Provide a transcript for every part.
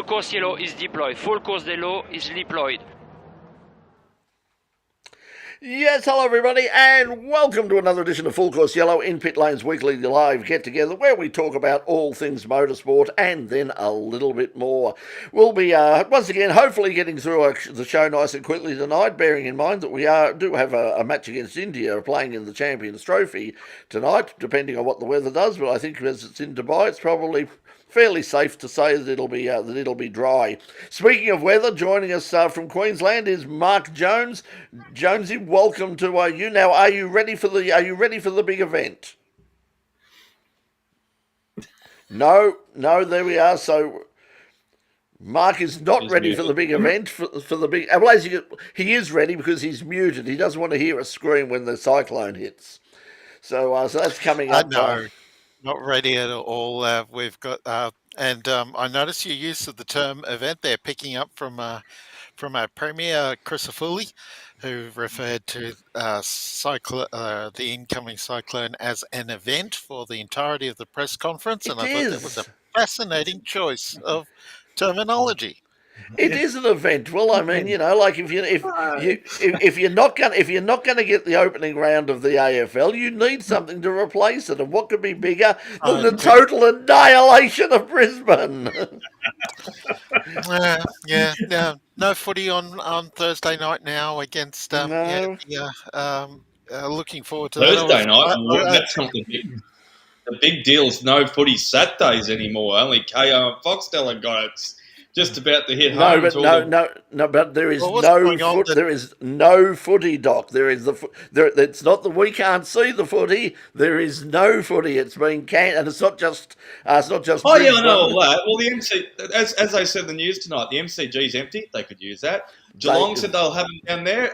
full course yellow is deployed. Full course yellow is deployed. Yes, hello everybody, and welcome to another edition of Full Course Yellow in Pit Lane's weekly live get-together, where we talk about all things motorsport and then a little bit more. We'll be, once again, hopefully getting through the show nice and quickly tonight, bearing in mind that we do have a match against India playing in the Champions Trophy tonight, depending on what the weather does, but I think as it's in Dubai, it's probably fairly safe to say that it'll be dry. Speaking of weather, joining us from Queensland is Mark Jones. Jonesy, welcome to you. Now, are you ready for the big event? No, there we are. So Mark is not ready for the big event. For the big, well, he is ready because he's muted. He doesn't want to hear us scream when the cyclone hits. So that's coming up. No. Not ready at all. We've got, and I noticed your use of the term event there, picking up from our Premier, Chris Afuli, who referred to the incoming cyclone as an event for the entirety of the press conference. And I thought that was a fascinating choice of terminology. It is an event. Well, I mean, like if you're not gonna get the opening round of the AFL, you need something to replace it. And what could be bigger than the total annihilation of Brisbane? No footy on Thursday night now against. Looking forward to Thursday night. That's something big. The big deal is no footy Saturdays anymore. Only KO and Foxtel have got it. Just about to hit home. But there is there is no footy, Doc. It's not that we can't see the footy. There is no footy. It's been canned, and it's not just. Oh yeah, I know all that. Well, the MC, as they said in the news tonight, the MCG's empty. They could use that. Geelong said they'll have them down there.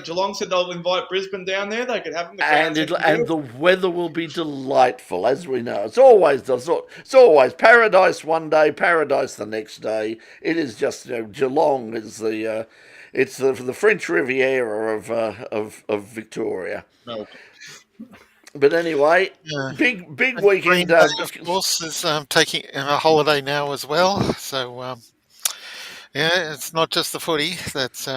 Geelong said they'll invite Brisbane down there. They could have them. And the weather will be delightful, as we know. It's always paradise one day, paradise the next day. It is just Geelong is it's the French Riviera of Victoria. No. But anyway, big weekend. Of course, is taking a holiday now as well. So it's not just the footy. That's.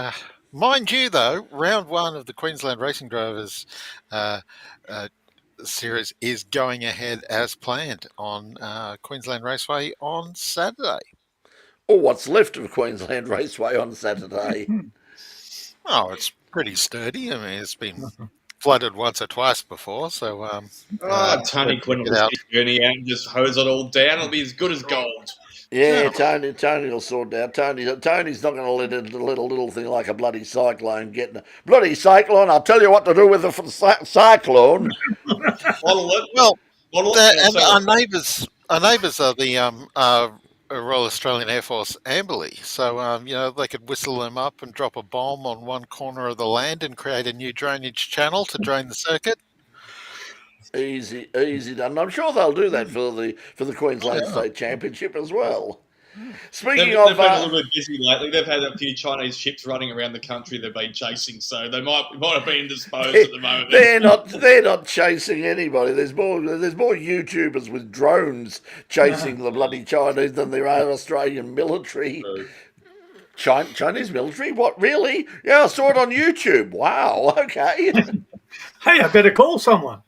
Mind you, though, round one of the Queensland Racing Drivers series is going ahead as planned on Queensland Raceway on Saturday. Or what's left of Queensland Raceway on Saturday. Oh, it's pretty sturdy. I mean, it's been flooded once or twice before, so... Tony Quinn will just journey out and just hose it all down. It'll be as good as gold. Yeah, Tony will sort it out. Tony's not going to let a little thing like a bloody cyclone get in. Bloody cyclone! I'll tell you what to do with the cyclone. Our neighbours are the Royal Australian Air Force Amberley, so they could whistle them up and drop a bomb on one corner of the land and create a new drainage channel to drain the circuit. Easy done. I'm sure they'll do that for the Queensland State Championship as well. Speaking they've of, been a little bit busy lately. They've had a few Chinese ships running around the country they've been chasing, so they might have been indisposed at the moment. They're not chasing anybody. There's more YouTubers with drones chasing the bloody Chinese than there are Australian military. Chinese military? What, really? Yeah, I saw it on YouTube. Wow. Okay. Hey, I better call someone.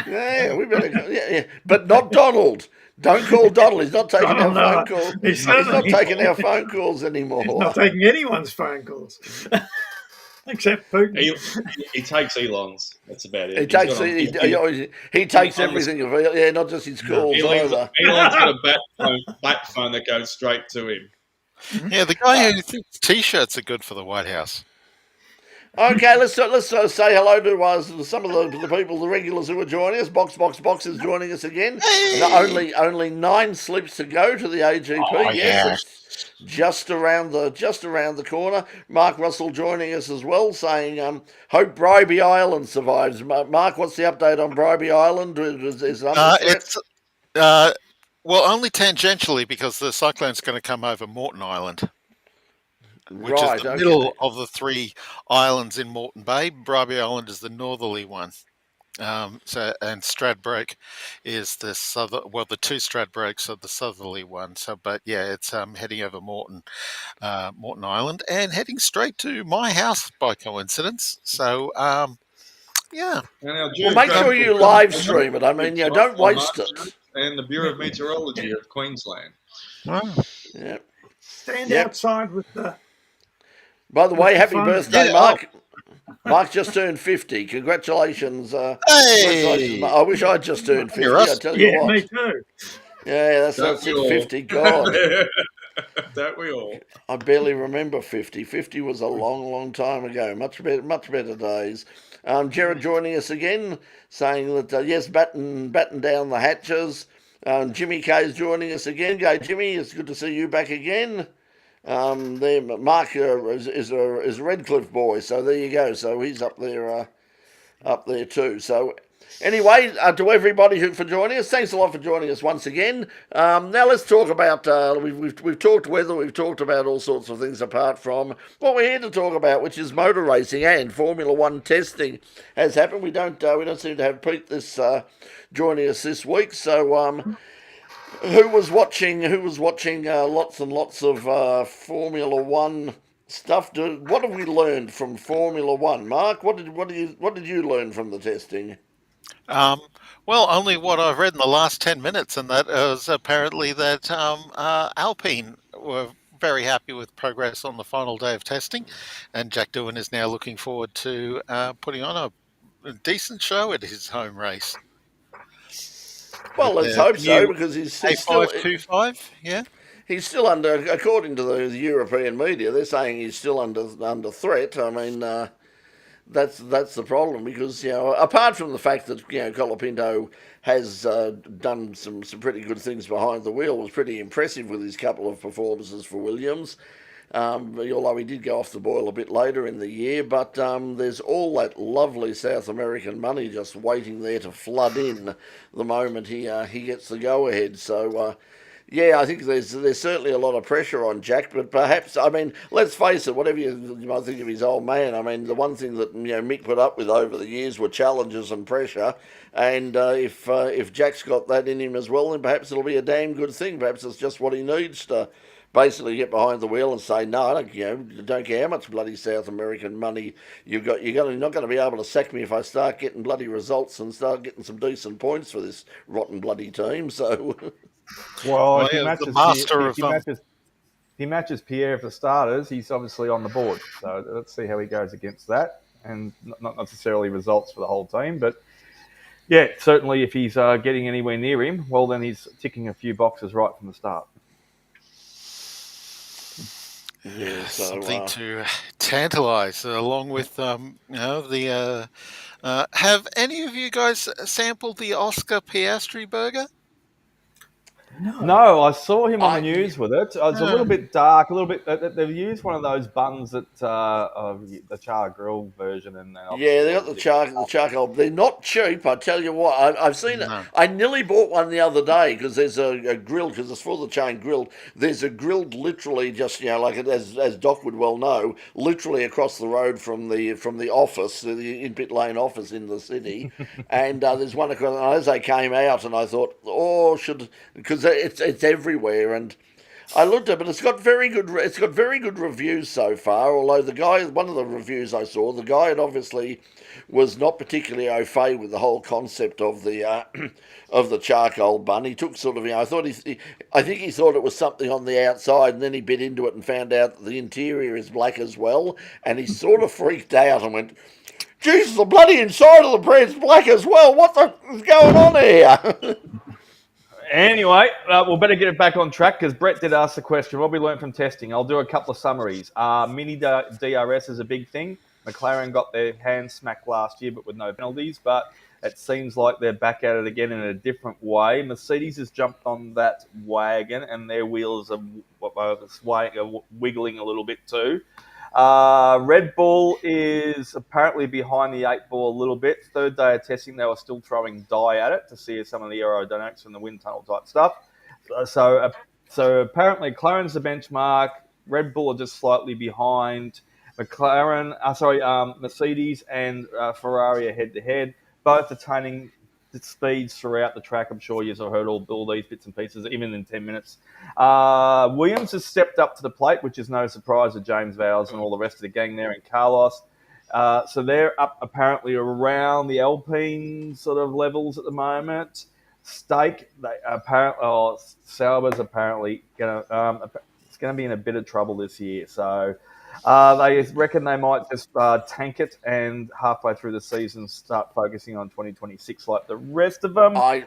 Yeah, we better. Yeah. But not Donald. Don't call Donald. He's not taking our phone calls. He's not taking our phone calls anymore. He's not taking anyone's phone calls. Except Putin. He takes Elon's. That's about it. He takes everything. Yeah, not just his calls either. Elon's got a bat phone that goes straight to him. Yeah, the guy who thinks T-shirts are good for the White House. Okay, let's say hello to some of the people, the regulars who are joining us. Box is joining us again. Hey! Only 9 slips to go to the AGP. Oh, yes. It's just around the corner. Mark Russell joining us as well, saying, "Hope Bribey Island survives." Mark, what's the update on Bribey Island? Is it under threat? Well, only tangentially because the cyclone's going to come over Moreton Island. Which is the middle of the 3 islands in Moreton Bay. Bribey Island is the northerly one. And Stradbroke is the the two Stradbrokes are the southerly one. So, but yeah, it's heading over Morton Island and heading straight to my house by coincidence. So, yeah. And our Well, make sure you geographical live coordinator stream it. I mean, is don't on waste it. and the Bureau of Meteorology of Queensland. Wow. Yeah. Stand Yep. outside with the. By the way, the happy fun. birthday, Yeah, Mark. Mark just turned 50. Congratulations. Congratulations. Hey, I wish I'd just turned 50. Russ. I tell you Yeah, what. me too. Yeah, that's Don't we it. all? 50. God. Don't we all? I barely remember 50. 50 was a long, long time ago. Much better days. Jared joining us again, saying that, yes, batten down the hatches. Jimmy K's joining us again. Go, Jimmy. It's good to see you back again. There, Mark is a Redcliffe boy, so there you go. So he's up there too. So anyway, to everybody for joining us, thanks a lot for joining us once again. Now let's talk about we've talked weather, we've talked about all sorts of things apart from what we're here to talk about, which is motor racing and Formula One testing has happened. We don't seem to have Pete joining us this week, so. Who was watching lots and lots of Formula One stuff? What have we learned from Formula One, Mark? What did you learn from the testing? Well, only what I've read in the last 10 minutes, and that is apparently that Alpine were very happy with progress on the final day of testing, and Jack Doohan is now looking forward to putting on a decent show at his home race. Well, let's hope so, because he's still A525, yeah. He's still under, according to the European media, they're saying he's still under threat. I mean, that's the problem, because apart from the fact that Colapinto has done some pretty good things behind the wheel, was pretty impressive with his couple of performances for Williams. Although he did go off the boil a bit later in the year, but there's all that lovely South American money just waiting there to flood in the moment he gets the go ahead. So. I think there's certainly a lot of pressure on Jack, but perhaps, I mean, let's face it, whatever you might think of his old man, I mean, the one thing that Mick put up with over the years were challenges and pressure, and if Jack's got that in him as well, then perhaps it'll be a damn good thing. Perhaps it's just what he needs to basically get behind the wheel and say, no, I don't care how much bloody South American money you've got. You're not going to be able to sack me if I start getting bloody results and start getting some decent points for this rotten bloody team. So. Well, if he matches Pierre for starters, he's obviously on the board. So let's see how he goes against that, and not necessarily results for the whole team, but yeah, certainly if he's getting anywhere near him, well, then he's ticking a few boxes right from the start. Yeah, something to tantalise, along with the. Have any of you guys sampled the Oscar Piastri burger? No, I saw him on the news with it. It's a little bit dark, a little bit. They've used one of those buns that the char grill version, and they got the charcoal. They're not cheap, I tell you what. I've seen it. I nearly bought one the other day because there's a grill, because it's for the chain grilled. There's a grilled literally just like as Doc would well know, literally across the road from the office, the In Pit Lane office in the city, and there's one across. And as they came out, and I thought, because it's everywhere, and I looked at it, but it's got very good reviews so far. Although one of the reviews I saw, the guy had obviously was not particularly au fait with the whole concept of the of the charcoal bun. He took sort of, I think he thought it was something on the outside, and then he bit into it and found out that the interior is black as well, and he sort of freaked out and went, Jesus, the bloody inside of the bread's black as well. What the is going on here? Anyway, we'll better get it back on track, because Brett did ask the question, what we learned from testing. I'll do a couple of summaries. Mini DRS is a big thing. McLaren got their hands smacked last year, but with no penalties. But it seems like they're back at it again in a different way. Mercedes has jumped on that wagon, and their wheels are wiggling a little bit too. Red Bull is apparently behind the 8 ball a little bit. Third day of testing, they were still throwing dye at it to see some of the aerodynamics and the wind tunnel type stuff. So apparently McLaren's the benchmark. Red Bull are just slightly behind. Mercedes and Ferrari are head to head. both attaining the speeds throughout the track. I'm sure you've heard all these bits and pieces, even in 10 minutes. Williams has stepped up to the plate, which is no surprise to James Vowles and all the rest of the gang there in Carlos. So they're up apparently around the Alpine sort of levels at the moment. Stake, Sauber's apparently going to be in a bit of trouble this year. So they reckon they might just tank it and halfway through the season start focusing on 2026 like the rest of them. I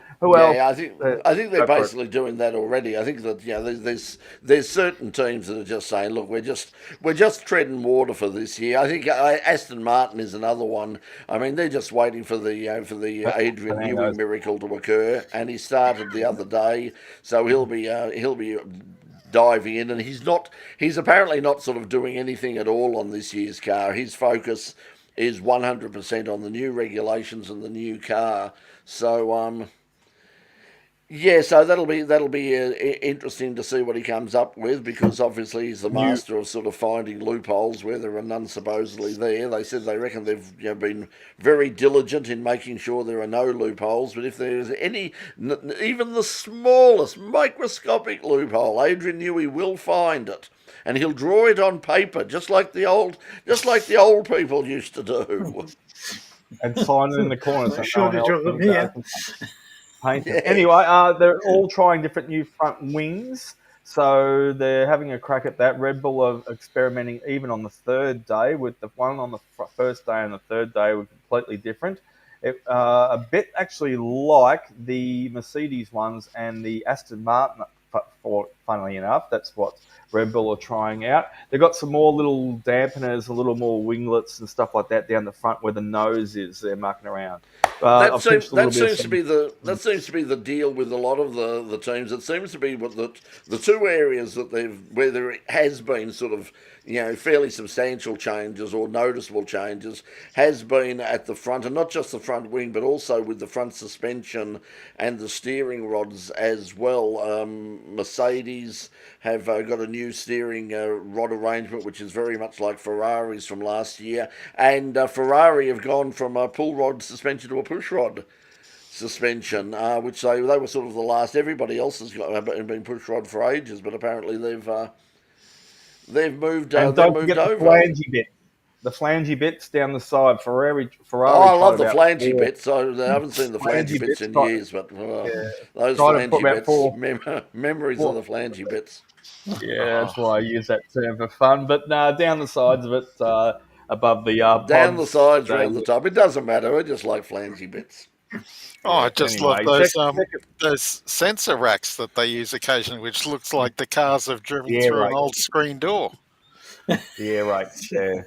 think they're basically doing that already. I think that there's certain teams that are just saying, look, we're just treading water for this year. I think Aston Martin is another one. I mean, they're just waiting for the Adrian Newey miracle to occur, and he started the other day, so he'll be diving in, and he's apparently not sort of doing anything at all on this year's car. His focus is 100% on the new regulations and the new car. So so that'll be interesting to see what he comes up with, because obviously he's the master of sort of finding loopholes where there are none supposedly there. They said they reckon they've been very diligent in making sure there are no loopholes, but if there's any, even the smallest microscopic loophole, Adrian Newey will find it, and he'll draw it on paper, just like the old people used to do, and sign it in the corner. No shortage of them here. Yeah. Anyway, they're all trying different new front wings, so they're having a crack at that. Red Bull are experimenting even on the third day, with the one on the first day and the third day were completely different. A bit actually like the Mercedes ones and the Aston Martin, funnily enough. That's what Red Bull are trying out. They've got some more little dampeners, a little more winglets and stuff like that down the front where the nose is. They're mucking around. That seems to be the deal with a lot of the teams. It seems to be what the two areas where there has been sort of fairly substantial changes or noticeable changes has been at the front, and not just the front wing, but also with the front suspension and the steering rods as well. Mercedes have got a new steering rod arrangement, which is very much like Ferrari's from last year, and Ferrari have gone from a pull rod suspension to a push rod suspension, which they were sort of the last. Everybody else has been push rod for ages, but apparently they've moved. And don't forget the flangey bit. The flangey bits down the side. Ferrari. I love the flangey bits. I haven't seen the flangey bits in years, but those flangey bits, memories of the flangey bits. Yeah, that's why I use that term for fun. But down the sides of it, above the down the sides, around the top. It doesn't matter. I just like flangey bits. Oh, I just love those sensor racks that they use occasionally, which looks like the cars have driven through an old screen door. Yeah, right. Yeah.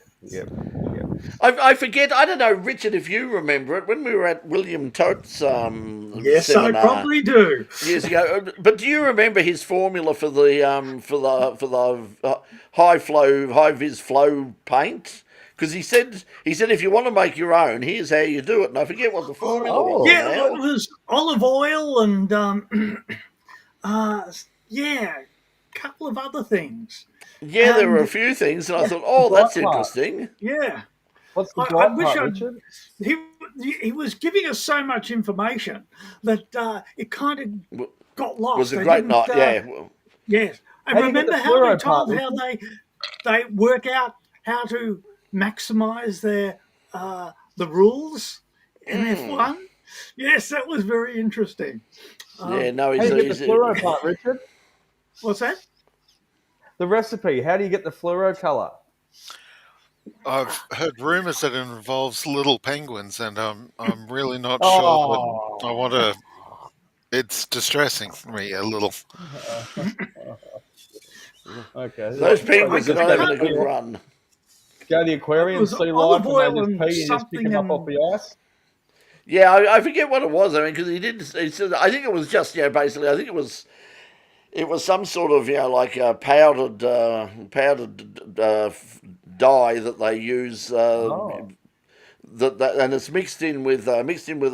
I forget. I don't know, Richard, if you remember it when we were at William Tote's yes, seminar I probably do. years ago. But do you remember his formula for the high vis flow paint? Because he said if you want to make your own, here's how you do it. And I forget what the formula was. Yeah, now. it was olive oil and a couple of other things. Yeah, there were a few things, and I thought, that's interesting. Yeah. What's the part, Richard? He was giving us so much information that it kind of got lost. It was a great night, yeah. Yes. And remember how they told how they work out how to maximise their the rules in F1? Yes, that was very interesting. How do you get the fluoro part, Richard? What's that? The recipe. How do you get the fluoro colour? I've heard rumours that it involves little penguins, and I'm really not sure. But I want to. It's distressing me a little. Okay. Those penguins are having a good run. Go to the aquarium, see life, and they just pick them up off the ice. Yeah, I forget what it was. I mean, because he said, I think it was just basically. I think it was some sort of like a powdered dye that they use. That and it's mixed in with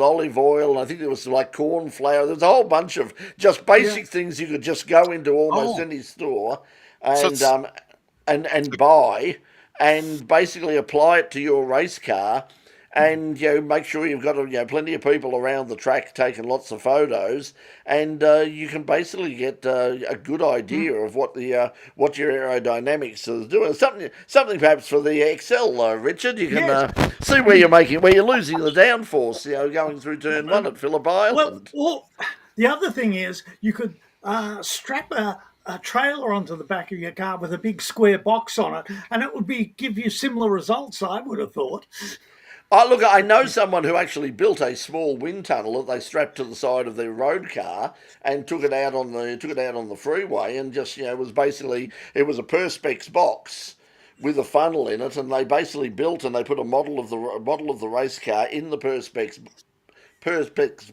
olive oil, and I think there was like corn flour. There's a whole bunch of just basic things you could just go into almost any store and buy and basically apply it to your race car. and make sure you've got plenty of people around the track taking lots of photos, and you can basically get a good idea of what what your aerodynamics is doing. Something perhaps for the XL, Richard. You can see where you're losing the downforce, going through turn one at Phillip Island. Well, the other thing is you could strap a trailer onto the back of your car with a big square box on it, and it would give you similar results, I would have thought. Oh, look, I know someone who actually built a small wind tunnel that they strapped to the side of their road car and took it out on the freeway, and just it was a perspex box with a funnel in it, and they basically built and they put a model of the race car in the perspex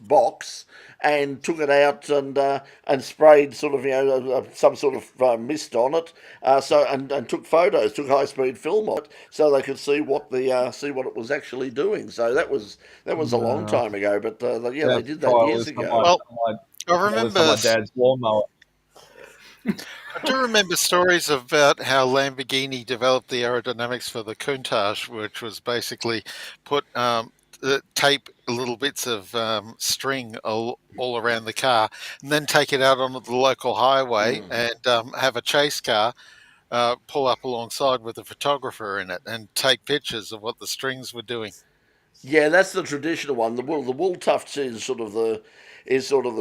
box and took it out and sprayed sort of some sort of mist on it, and took photos, took high speed film on it, so they could see what it was actually doing. So that was a long time ago, but they did that years ago. Well, I remember my dad's lawnmower. I do remember stories about how Lamborghini developed the aerodynamics for the Countach, which was basically put tape little bits of string all around the car, and then take it out onto the local highway and have a chase car pull up alongside with a photographer in it and take pictures of what the strings were doing. Yeah, that's the traditional one. The wool tufts is sort of the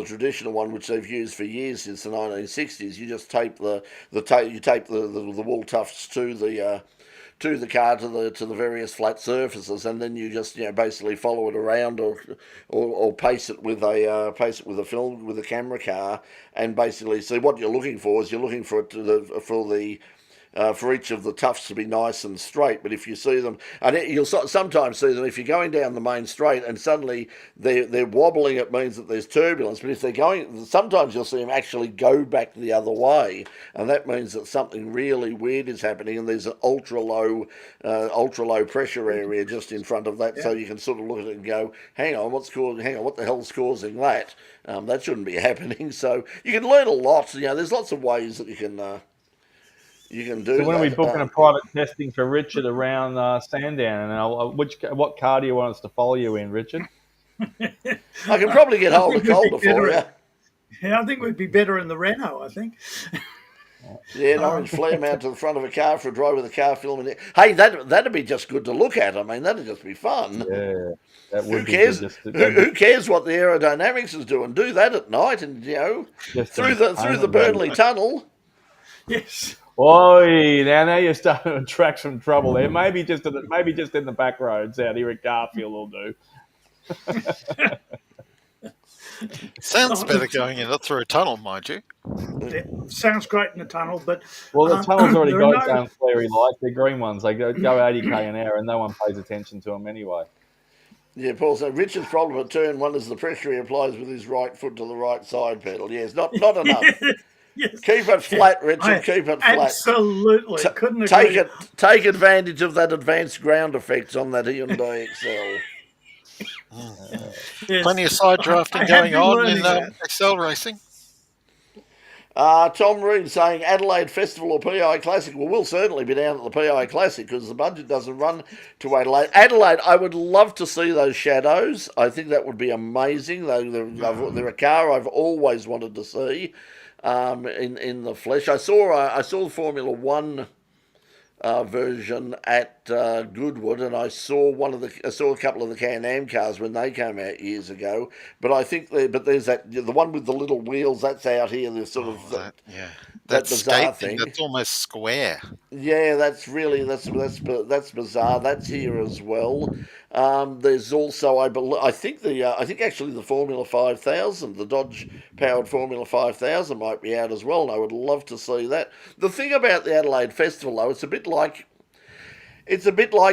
traditional one, which they've used for years since the 1960s. You just tape the wool tufts to the car to the various flat surfaces, and then you just basically follow it around or paste it with a film with a camera car, and basically see what you're looking for. Is you're looking for it for each of the tufts to be nice and straight. But if you see them, and you'll sometimes see them if you're going down the main straight and suddenly they're wobbling, it means that there's turbulence. But if they're going, sometimes you'll see them actually go back the other way, and that means that something really weird is happening, and there's an ultra low pressure area just in front of that, so you can sort of look at it and go, hang on, what the hell's causing that? That shouldn't be happening. So you can learn a lot. There's lots of ways that you can do. So when are we booking a private testing for Richard around Sandown? And what car do you want us to follow you in, Richard? I can probably get hold of Calder for you. Yeah, I think we'd be better in the Renault, I think. Yeah, an orange flare mount to the front of a car for a drive with a car filming it. Hey, that'd be just good to look at. I mean, that'd just be fun. Yeah, that would who cares? Who cares what the aerodynamics is doing? Do that at night, and through the Burnley Tunnel. Yes. Oi, now you're starting to attract some trouble there. Maybe just in the back roads out here at Garfield will do. Sounds better going in through a tunnel, mind you. Yeah, sounds great in the tunnel, but the tunnel's already got its own flary lights. They're green ones. They go 80k an hour, and no one pays attention to them anyway. Yeah, Paul. So Richard's problem at turn one is the pressure he applies with his right foot to the right side pedal. Yes, not enough. Yes. Keep it flat, Richard. Keep it flat. Absolutely. Couldn't agree. Take advantage of that advanced ground effects on that Hyundai XL. Yes. Plenty of side drafting going on in XL racing. Tom Reed saying Adelaide Festival or PI Classic. Well, we'll certainly be down at the PI Classic because the budget doesn't run to Adelaide. Adelaide, I would love to see those shadows. I think that would be amazing. They're a car I've always wanted to see. In the flesh, I saw the Formula One version at Goodwood, and I saw a couple of the Can-Am cars when they came out years ago. But I think there's the one with the little wheels that's out here. There's sort of that bizarre thing. That's almost square. Yeah, that's bizarre. That's here as well. There's also, I think actually the Formula 5000, the Dodge powered Formula 5000 might be out as well, and I would love to see that. The thing about the Adelaide Festival, though, it's a bit like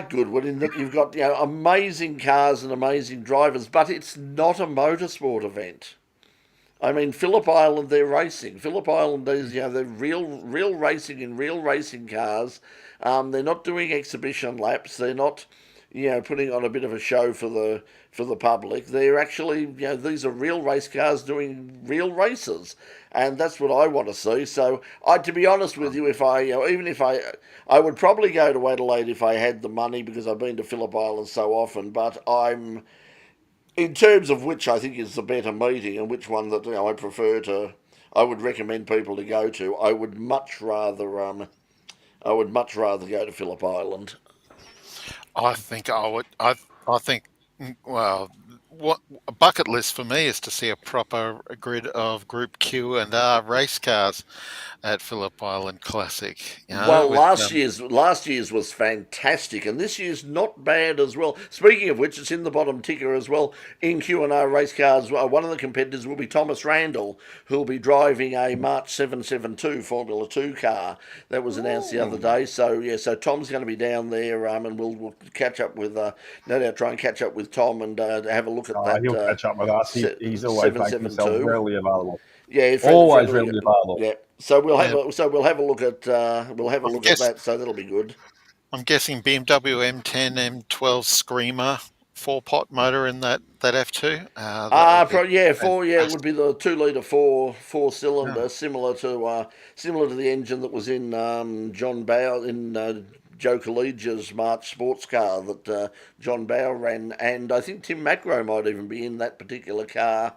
Goodwood in that you've got amazing cars and amazing drivers, but it's not a motorsport event. I mean, Phillip Island, they're racing. Phillip Island is, they're real racing in real racing cars. They're not doing exhibition laps. They're not putting on a bit of a show for the public. They're actually, these are real race cars doing real races, and that's what I want to see. So, to be honest with you, if I, even if I would probably go to Adelaide if I had the money, because I've been to Phillip Island so often. But in terms of which I think is the better meeting and which one that I would recommend people to go to. I would much rather go to Phillip Island. I think I would. I think. Well, what a bucket list for me is to see a proper grid of Group Q and R race cars at Phillip Island Classic. Well, last year's was fantastic, and this year's not bad as well. Speaking of which, it's in the bottom ticker as well. In Q&R race cars, one of the competitors will be Thomas Randall, who'll be driving a March 772 Formula 2 car. That was announced the other day. So Tom's going to be down there, and we'll catch up with, no doubt, try and catch up with Tom and have a look at that. He'll catch up with us. He's always making himself readily available. Yeah, always readily available. Yeah, so we'll have a look at that. So that'll be good. I'm guessing BMW M10 M12 Screamer 4-pot motor in that F2. It would be the 2-litre 4-cylinder, similar to the engine that was in John Bowe in Joe Collegia's March sports car that John Bowe ran, and I think Tim Macro might even be in that particular car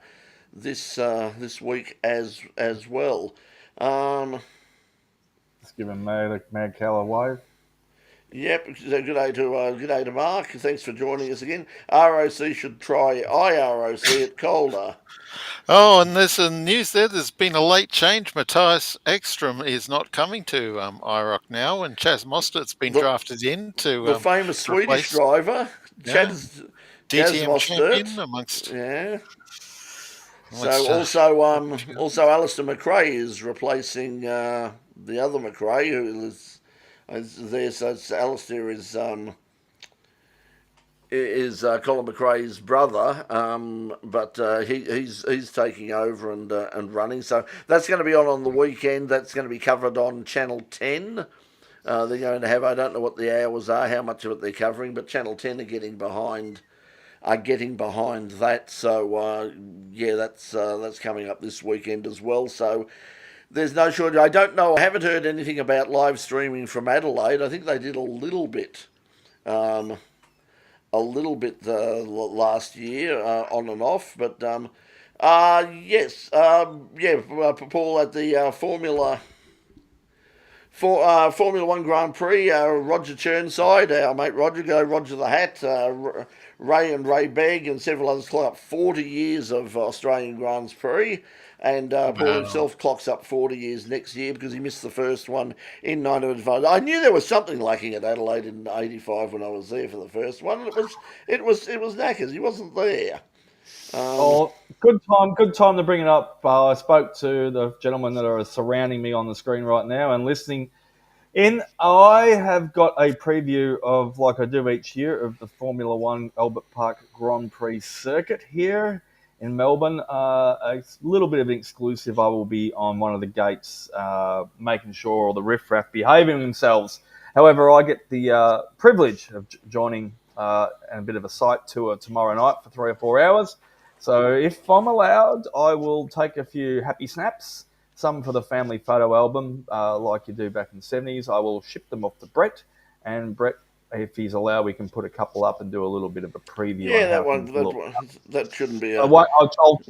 this week as well. Let's give him Mad Keller wave. Yep, so good day to Mark. Thanks for joining us again. ROC should try IROC at Calder. Oh, and there's some news there. There's been a late change. Matthias Ekstrom is not coming to IROC now, and Chaz Mostert's been drafted in to the famous Swedish driver, Chaz DTM champion Mostert. amongst. Yeah. So also Alistair McRae is replacing the other McRae who is there. So Alistair is Colin McRae's brother, but he's taking over and running. So that's going to be on the weekend. That's going to be covered on Channel 10. They're going to have, I don't know what the hours are, how much of it they're covering, but Channel 10 are getting behind that. So that's coming up this weekend as well. So there's no shortage. I don't know. I haven't heard anything about live streaming from Adelaide. I think they did a little bit last year on and off. But Paul at the Formula One Grand Prix, Roger Churnside, our mate Roger the Hat, Ray Begg and several others clock up 40 years of Australian Grand Prix, and Paul himself clocks up 40 years next year because he missed the first one in 1985. I knew there was something lacking at Adelaide in 85 when I was there for the first one. It was knackers. He wasn't there. Good time to bring it up. I spoke to the gentlemen that are surrounding me on the screen right now and listening in. I have got a preview of, like I do each year, of the Formula One Albert Park Grand Prix circuit here in Melbourne. A little bit of an exclusive. I will be on one of the gates, making sure all the riffraff behaving themselves. However, I get the privilege of joining and a bit of a site tour tomorrow night for 3 or 4 hours. So if I'm allowed, I will take a few happy snaps, some for the family photo album, like you do back in the 70s. I will ship them off to Brett, and Brett, if he's allowed, we can put a couple up and do a little bit of a preview. Yeah, that shouldn't be. I'll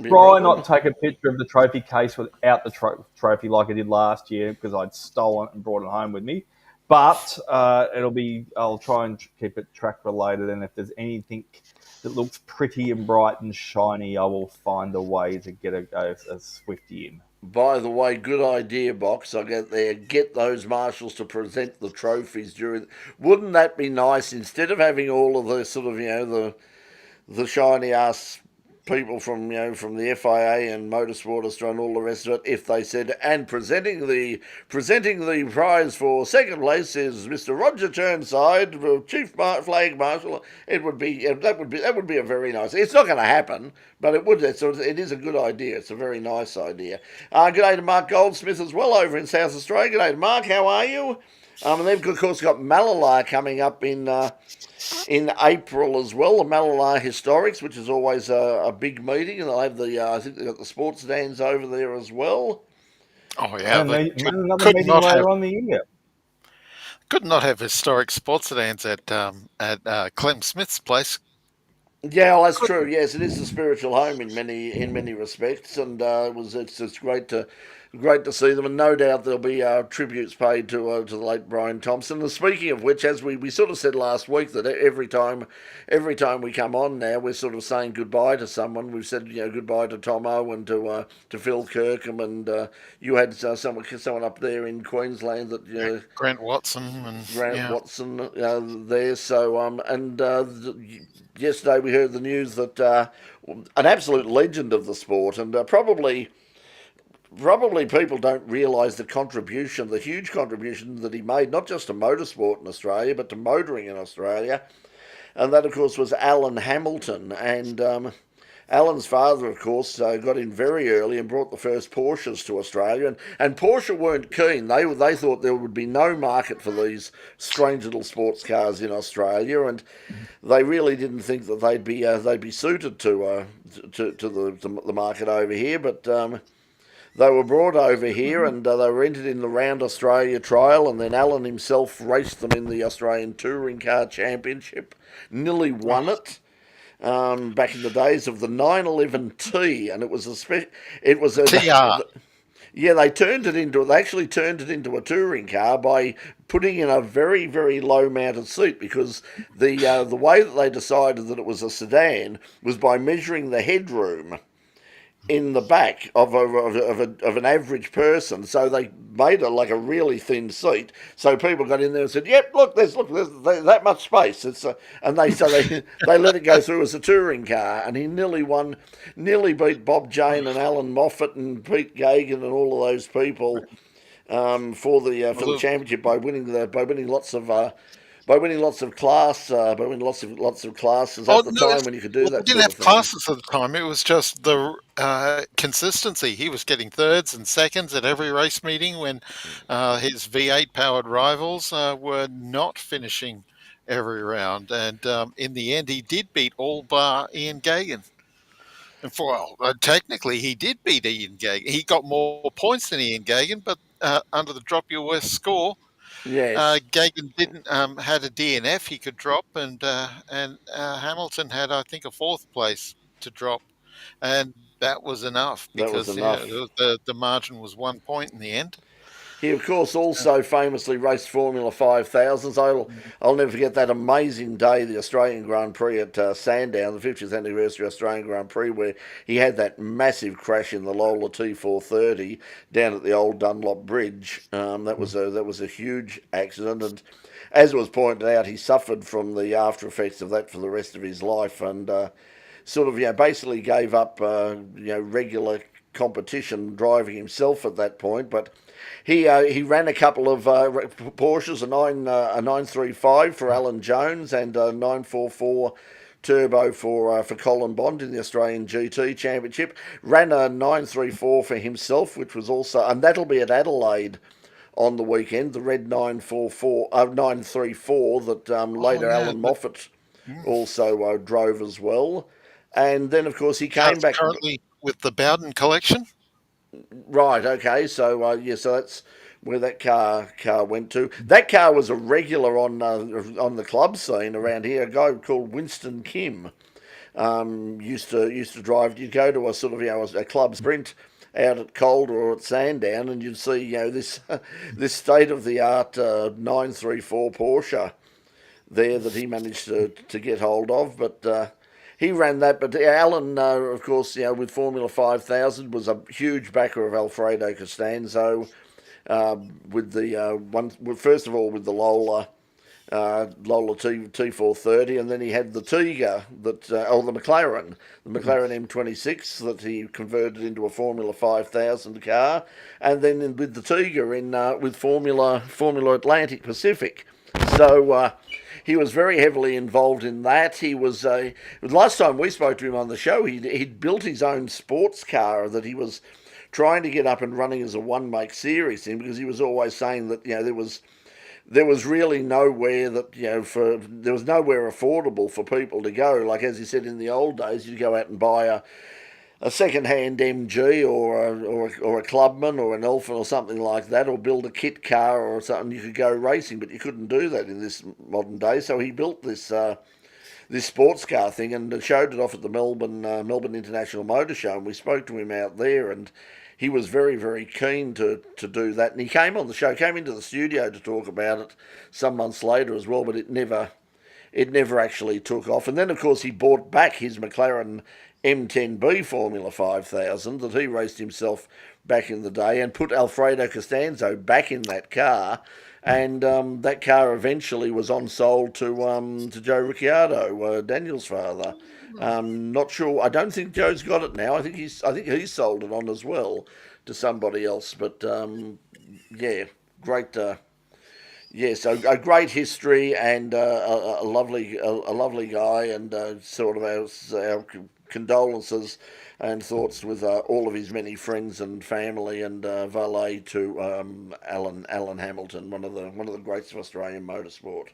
try not to take a picture of the trophy case without the trophy like I did last year because I'd stolen it and brought it home with me. But I'll try and keep it track related, and if there's anything that looks pretty and bright and shiny, I will find a way to get a Swifty in. By the way, good idea, Box. I get there. Get those marshals to present the trophies during. Wouldn't that be nice? Instead of having all of the sort of the shiny ass people from the FIA and Motorsport Australia and all the rest of it, if they said, and presenting the prize for second place is Mr. Roger Churnside, Chief Flag Marshal, that would be a very nice. It's not going to happen, but it would. So it is a good idea. It's a very nice idea. Good day to Mark Goldsmith as well over in South Australia. Good day to Mark. How are you? And they've of course got Malala coming up in April as well. The Malala Historics, which is always a big meeting, and they'll have I think they've got the sports stands over there as well. Oh yeah, And they another could meeting not have later on in the year. could not have historic sports sedans at Clem Smith's place. Yeah, well, that's true. Yes, it is a spiritual home in many respects, and it's great to see them, and no doubt there'll be tributes paid to the late Brian Thompson. And speaking of which, as we sort of said last week, that every time we come on now, we're sort of saying goodbye to someone. We've said goodbye to Tomo and to Phil Kirkham, and you had someone up there in Queensland that Grant Watson and Watson there. So yesterday we heard the news that an absolute legend of the sport, and probably people don't realise the huge contribution that he made, not just to motorsport in Australia, but to motoring in Australia. And that, of course, was Alan Hamilton. And Alan's father, of course, got in very early and brought the first Porsches to Australia. And Porsche weren't keen. They thought there would be no market for these strange little sports cars in Australia, and they really didn't think that they'd be suited to the market over here. But they were brought over here, and they were entered in the Round Australia trial, and then Alan himself raced them in the Australian Touring Car Championship, nearly won it. Back in the days of the 911T, and it was a TR. Yeah, they actually turned it into a touring car by putting in a very, very low mounted seat, because the way that they decided that it was a sedan was by measuring the headroom in the back of an average person. So they made it like a really thin seat. So people got in there and said, "Yep, there's that much space." And they let it go through as a touring car, and he nearly beat Bob Jane and Alan Moffat and Pete Gagan and all of those people for the championship by winning lots of classes at the time when you could do that. We didn't have classes at the time. It was just the consistency. He was getting thirds and seconds at every race meeting when his V8 powered rivals were not finishing every round. And in the end, he did beat all bar Ian Gagan. And technically, he did beat Ian Gagan. He got more points than Ian Gagan, but under the drop your worst score, yes, Gagan didn't had a DNF he could drop, and Hamilton had, I think, a fourth place to drop, and that was enough because the margin was 1 point in the end. He, of course, also famously raced Formula 5000s. I'll never forget that amazing day, the Australian Grand Prix at Sandown, the 50th anniversary Australian Grand Prix, where he had that massive crash in the Lola T430 down at the old Dunlop Bridge. That was a huge accident, and as was pointed out, he suffered from the after effects of that for the rest of his life, and basically gave up regular competition driving himself at that point. But he ran a couple of Porsches, a 935 for Alan Jones and a 944 Turbo for Colin Bond in the Australian GT Championship. Ran a 934 for himself, which was also, and that'll be at Adelaide on the weekend, the red 934 that later Alan Moffat also drove as well. And then, of course, he came back currently with the Bowden collection. Right. Okay. So so that's where that car went to. That car was a regular on the club scene around here. A guy called Winston Kim used to drive. You'd go to a sort of a club sprint out at Calder or at Sandown, and you'd see this state of the art 934 Porsche there that he managed to get hold of, but. He ran that, but Alan, of course, with Formula 5000, was a huge backer of Alfredo Costanzo. With the first of all with the Lola T430, and then he had the Tiga the McLaren M26 that he converted into a Formula 5000 car, and then with the Tiga with Formula Atlantic Pacific. So. He was very heavily involved in that. He was last time we spoke to him on the show, he'd built his own sports car that he was trying to get up and running as a one-make series thing, because he was always saying that there there was really nowhere that, there was nowhere affordable for people to go. Like, as you said, in the old days, you'd go out and buy a second-hand MG or a Clubman or an Elfin or something like that, or build a kit car or something. You could go racing, but you couldn't do that in this modern day. So he built this sports car thing and showed it off at the Melbourne International Motor Show. And we spoke to him out there, and he was very, very keen to do that. And he came on the show, came into the studio to talk about it some months later as well, but it never actually took off. And then, of course, he bought back his McLaren M10B Formula 5000 that he raced himself back in the day, and put Alfredo Costanzo back in that car. And that car eventually was on sold to Joe Ricciardo, Daniel's father. Not sure. I don't think Joe's got it now. I think he's sold it on as well to somebody else. But yeah, great. So a great history, and a lovely guy, and sort of our condolences and thoughts with all of his many friends and family, and valet to Alan Hamilton, one of the greats of Australian motorsport.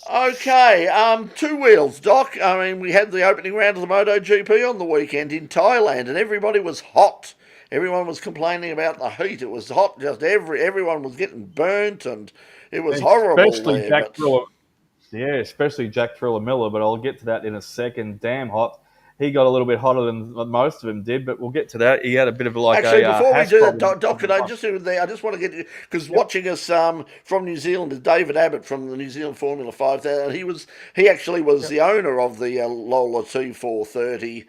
Okay, two wheels, Doc. I mean, we had the opening round of the MotoGP on the weekend in Thailand, and everybody was hot. Everyone was complaining about the heat. It was hot. Just everyone was getting burnt, and it was horrible. Especially Jack Thriller. Yeah, especially Jack Thriller Miller, but I'll get to that in a second. Damn hot. He got a little bit hotter than most of them did, but we'll get to that. He had a bit of Actually, before we do that, Doc, could I just do there? I just want to get, because watching us from New Zealand is David Abbott from the New Zealand Formula 5000. He actually was the owner of the Lola T430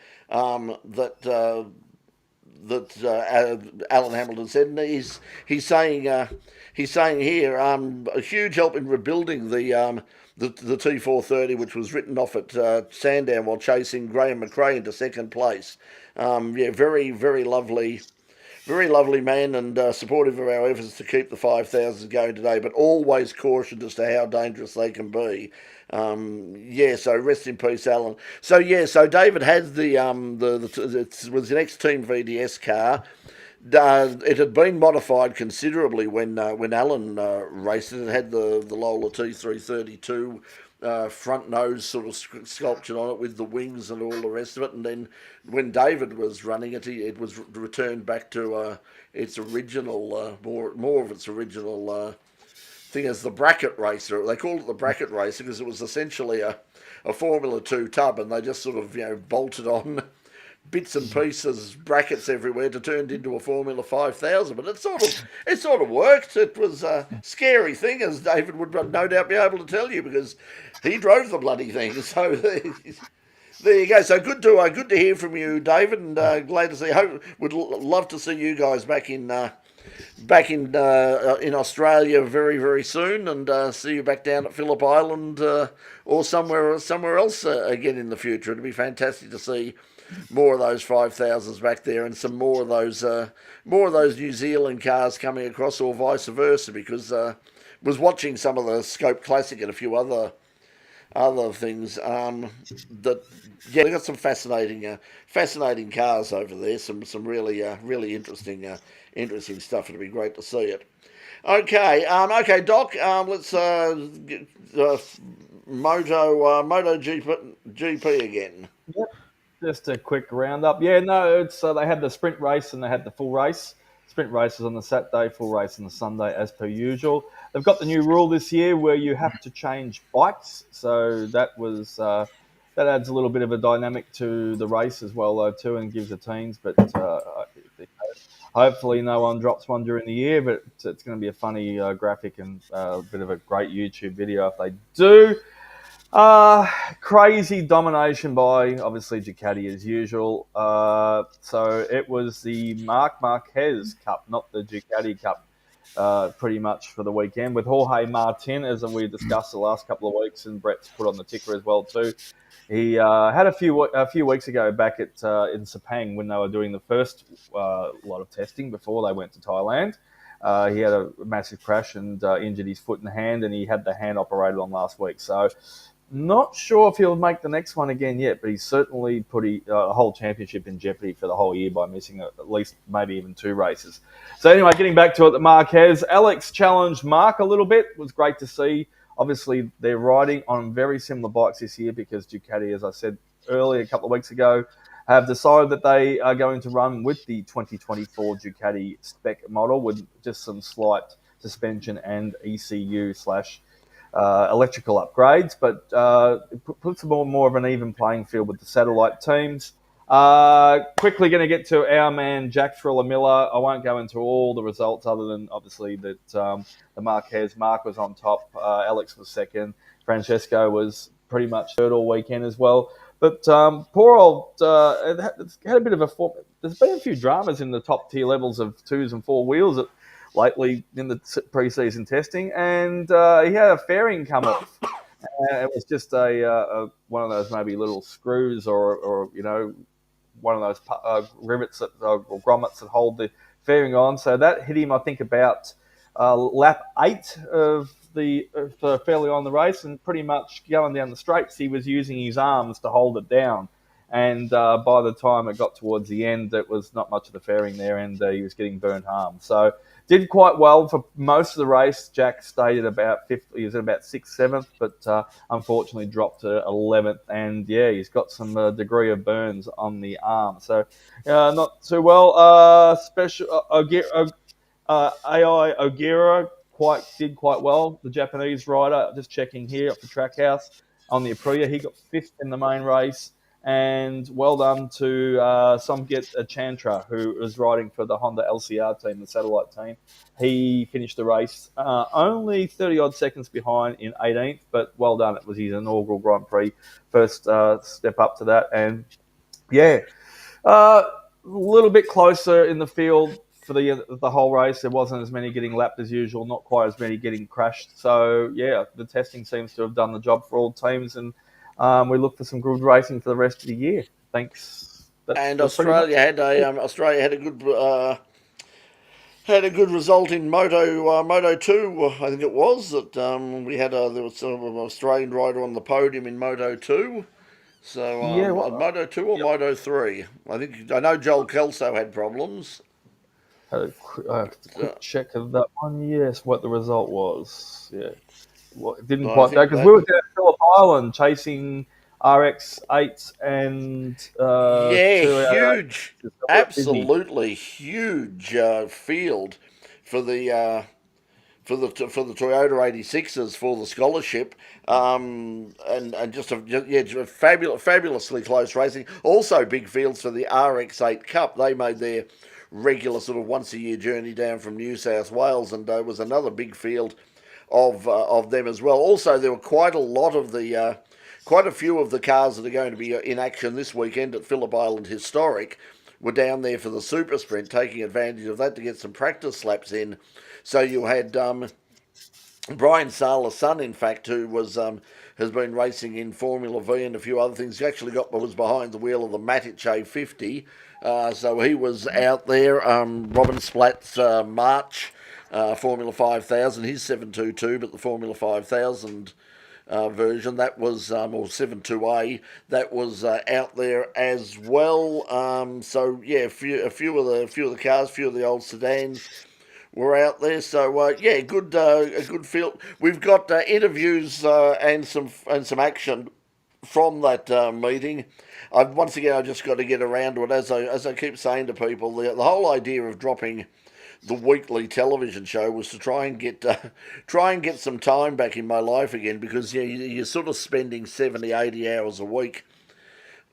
that Alan Hamilton said, and he's saying here a huge help in rebuilding the T430, which was written off at Sandown while chasing Graham McRae into second place. Very, very lovely man, and supportive of our efforts to keep the 5000s going today, but always cautioned as to how dangerous they can be. So rest in peace, Alan. So David had it was an ex-Team VDS car. It had been modified considerably when Alan raced it. It had the Lola T332 front nose sort of sculptured on it with the wings and all the rest of it. And then when David was running it, it was returned back to its original, more of its original thing as the bracket racer. They called it the bracket racer because it was essentially a Formula 2 tub, and they just sort of bolted on bits and pieces, brackets everywhere to turn it into a Formula 5000. But it sort of worked. It was a scary thing, as David would no doubt be able to tell you, because he drove the bloody thing. So there you go. So good to hear from you, David, and glad to see. Would love to see you guys back in Australia very, very soon, and see you back down at Phillip Island or somewhere else again in the future. It'd be fantastic to see more of those 5000s back there, and some more of those New Zealand cars coming across, or vice versa, because was watching some of the Scope Classic and a few other things they got some fascinating cars over there, some really interesting stuff. It'd be great to see it. Okay, Doc, let's MotoGP again. Yep. Just a quick roundup. Yeah, no, it's they had the sprint race and they had the full race. Sprint races on the Saturday, full race on the Sunday, as per usual. They've got the new rule this year where you have to change bikes, so that adds a little bit of a dynamic to the race as well, though, too, and gives the teams. But hopefully, no one drops one during the year. But it's going to be a funny graphic and a bit of a great YouTube video if they do. Crazy domination by, obviously, Ducati as usual. So it was the Marc Marquez Cup, not the Ducati Cup, pretty much for the weekend, with Jorge Martin, as we discussed the last couple of weeks, and Brett's put on the ticker as well too. He had a few weeks ago back at in Sepang when they were doing the first lot of testing before they went to Thailand. He had a massive crash and injured his foot and hand, and he had the hand operated on last week. So Not sure if he'll make the next one again yet, but he's certainly put a whole championship in jeopardy for the whole year by missing at least maybe even 2 races. So anyway, getting back to it, the Marquez. Alex challenged Mark a little bit. It was great to see. Obviously, they're riding on very similar bikes this year because Ducati, as I said earlier, a couple of weeks ago, have decided that they are going to run with the 2024 Ducati spec model with just some slight suspension and ECU / electrical upgrades, but it puts more of an even playing field with the satellite teams. Quickly going to get to our man Jack Thriller Miller. I won't go into all the results other than obviously that the Marquez, Mark was on top, Alex was second, Francesco was pretty much third all weekend as well. But poor old, it's had a bit of a form. There's been a few dramas in the top tier levels of 2s and 4 wheels lately in the pre-season testing, and he had a fairing come off. It was just a one of those maybe little screws or one of those rivets or grommets that hold the fairing on. So that hit him, I think, about lap 8 of fairly on the race, and pretty much going down the straights, he was using his arms to hold it down. And by the time it got towards the end, it was not much of the fairing there, and he was getting burnt harm. So did quite well for most of the race. Jack stayed at about 5th. He was at about 6th, 7th, but unfortunately dropped to 11th. And yeah, he's got some degree of burns on the arm. So not too well. Special AI Ogiera did quite well. The Japanese rider, just checking here off the Trackhouse on the Aprilia, he got 5th in the main race. And well done to Somget Chantra, who was riding for the Honda LCR team, the satellite team. He finished the race only 30-odd seconds behind in 18th, but well done. It was his inaugural Grand Prix, first step up to that. And, yeah, a little bit closer in the field for the whole race. There wasn't as many getting lapped as usual, not quite as many getting crashed. So, yeah, the testing seems to have done the job for all teams, and we look for some good racing for the rest of the year. Thanks. Australia had a good result in Moto 2. I think it was that there was sort of an Australian rider on the podium in Moto 2. So Moto 2 or Moto 3. I know Joel Kelso had problems. Had a quick check of that one. Yes, what the result was. Yeah. Well, it didn't quite go because we were down at Phillip Island chasing RX8s and huge, absolutely huge field for the Toyota 86s for the scholarship, and just fabulously close racing. Also big fields for the RX8 Cup. They made their regular sort of once a year journey down from New South Wales, and there was another big field of them as well. Also, there were quite a few of the cars that are going to be in action this weekend at Phillip Island Historic were down there for the Super Sprint, taking advantage of that to get some practice laps in. So you had Brian Sala's son, in fact, who has been racing in Formula V and a few other things. He actually was behind the wheel of the Matic A50, so he was out there. Robin Splatt's March. Formula 5000, his 722, but the Formula 5000 version that was, or 72A, that was out there as well. So yeah, a few of the cars, a few of the old sedans were out there. So a good field. We've got interviews and some action from that meeting. Once again, I just got to get around to it. As I keep saying to people, the whole idea of dropping the weekly television show was to try and get some time back in my life again, because you're sort of spending 70, 80 hours a week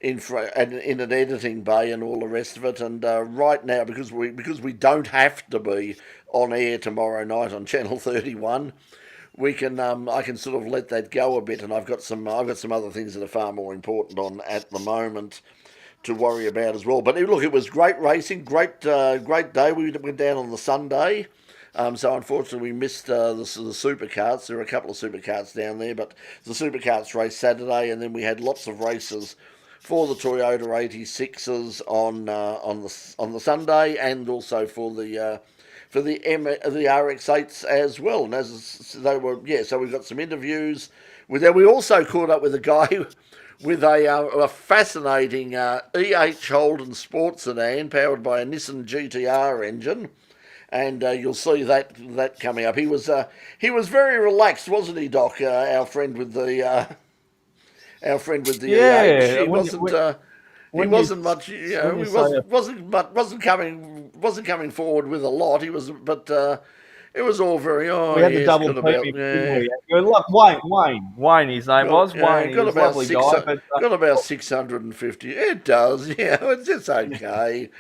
in an editing bay and all the rest of it. And right now, because we don't have to be on air tomorrow night on Channel 31, I can sort of let that go a bit, and I've got some other things that are far more important on at the moment to worry about as well. But look, it was great racing, great day. We went down on the Sunday, so unfortunately we missed the supercarts. There were a couple of supercarts down there, but the supercarts race Saturday, and then we had lots of races for the Toyota 86s on the Sunday, and also for the RX8s as well. And as they were, so we got some interviews. we also caught up with a guy with a fascinating E8 Holden sports sedan powered by a Nissan GTR engine. And you'll see that coming up. He was very relaxed, wasn't he, Doc? Our friend with the Yeah, EH. He wasn't much. You know, he wasn't coming forward with a lot. He was, but it was all very. Oh, we had the yes, double got about, team, yeah. didn't we? Look, Wayne, his name was Wayne. He was a lovely guy, but got about 650. It does, yeah. It's okay.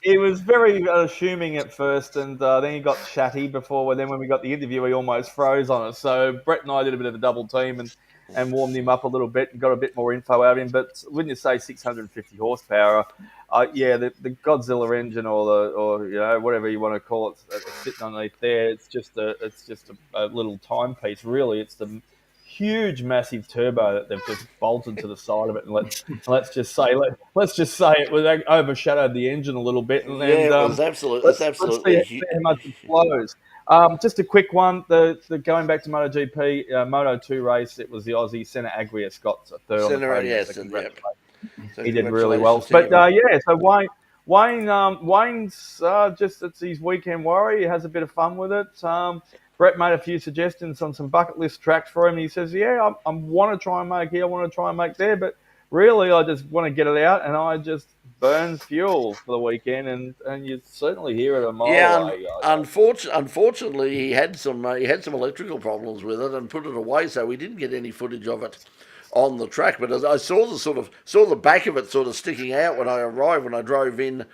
he was very assuming at first, and then he got chatty before. Then when we got the interview, he almost froze on us. So Brett and I did a bit of a double team and warmed him up a little bit and got a bit more info out of him. But wouldn't you say 650 horsepower? Yeah, the Godzilla engine or you know whatever you want to call it sitting underneath there. It's just a little timepiece. Really, it's the huge, massive turbo that they've just bolted to the side of it, and let's just say it was overshadowed the engine a little bit. And, it was absolutely. Let's see how much it flows. Just a quick one. The going back to MotoGP Moto 2 race, it was the Aussie Senna Agrias got a third on the podium. Yes, so he did really well. But so Wayne's just it's his weekend worry. He has a bit of fun with it. Brett made a few suggestions on some bucket list tracks for him. He says, "Yeah, I want to try and make here, I want to try and make there, but really, I just want to get it out, and I just burn fuel for the weekend, and you certainly hear it a mile away." Unfortunately, he had some electrical problems with it and put it away, so we didn't get any footage of it on the track. But I saw the back of it sort of sticking out when I arrived, when I drove into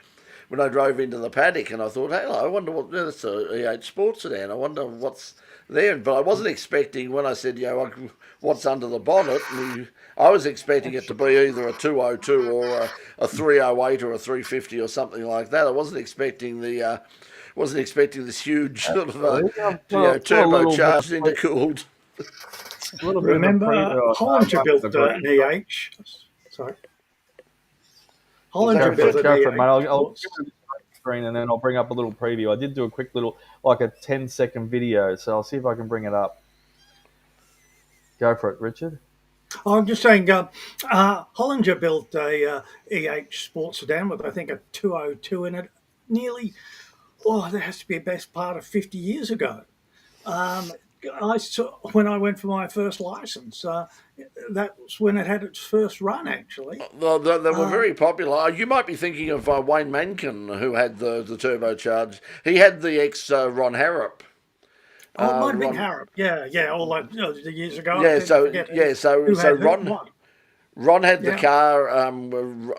the paddock, and I thought, hey, I wonder what that's a E8 sports sedan. I wonder what's there. But I wasn't expecting when I said, what's under the bonnet. I was expecting it to be either a 202 or a 308 or a 350 or something like that. I wasn't expecting this huge sort of turbocharged intercooled. Remember, Hollinger built an EH. Sorry. Hollinger built an EH. I'll screen and then I'll bring up a little preview. I did do a quick little, like a 10-second video, so I'll see if I can bring it up. Go for it, Richard. I'm just saying, Hollinger built a EH sports sedan with, I think, a 202 in it. There has to be a best part of 50 years ago. When I went for my first license, that was when it had its first run, actually. They were very popular. You might be thinking of Wayne Mankin, who had the turbocharged. He had the Ron Harrop. It might have been Harrop. Yeah, all those years ago. So Ron had the car.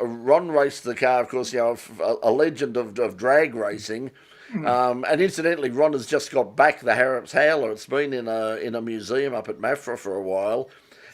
Ron raced the car, of course. A legend of drag racing. And incidentally, Ron has just got back the Harrop's howler. It's been in a museum up at Mafra for a while,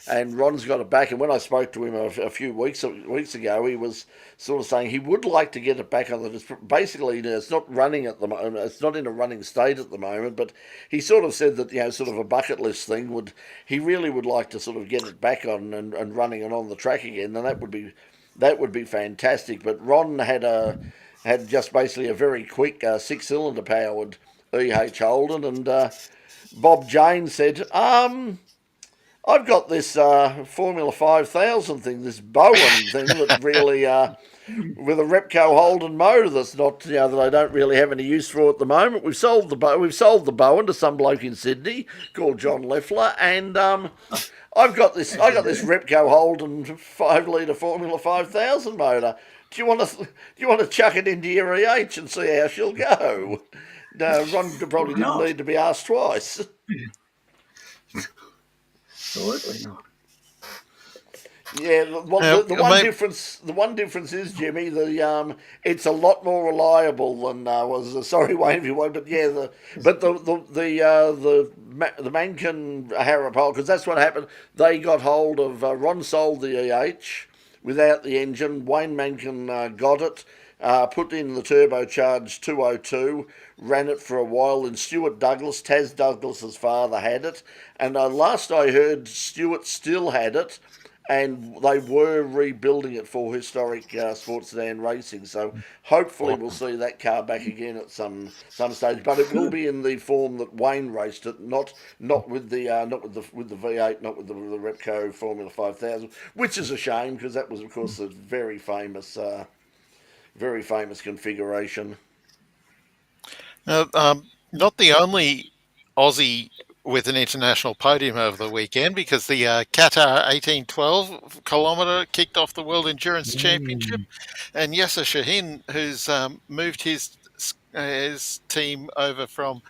and Ron's got it back. And when I spoke to him a few weeks ago, he was sort of saying he would like to get it back on the. Basically, it's not running at the moment. It's not in a running state at the moment. But he sort of said that sort of a bucket list thing he really would like to sort of get it back on and running and on the track again. And that would be fantastic. But Ron had just basically a very quick 6-cylinder powered EH Holden, and Bob Jane said, I've got this Formula 5000 thing, this Bowen thing that really, with a Repco Holden motor that's not, that I don't really have any use for at the moment. We've sold the Bowen to some bloke in Sydney called John Leffler, and I got this Repco Holden 5-litre Formula 5000 motor. Do you want to chuck it into your EH and see how she'll go? No, Ron probably didn't need to be asked twice. Absolutely not. Yeah, the one difference is, Jimmy, it's a lot more reliable than was. Sorry, Wayne, if you won't, but yeah, the Mankin Harrop, because that's what happened. They got hold of Ron sold the EH without the engine. Wayne Mankin got it, put in the turbocharged 202, ran it for a while, and Stuart Douglas, Taz Douglas's father, had it. And last I heard, Stuart still had it, and they were rebuilding it for historic sports sedan racing. So hopefully we'll see that car back again at some stage. But it will be in the form that Wayne raced it, not with the V8, not with the Repco Formula 5000, which is a shame because that was of course a very famous configuration. Not the only Aussie with an international podium over the weekend, because the Qatar 1812 kilometre kicked off the World Endurance Championship, and Yasser Shahin, who's moved his team over from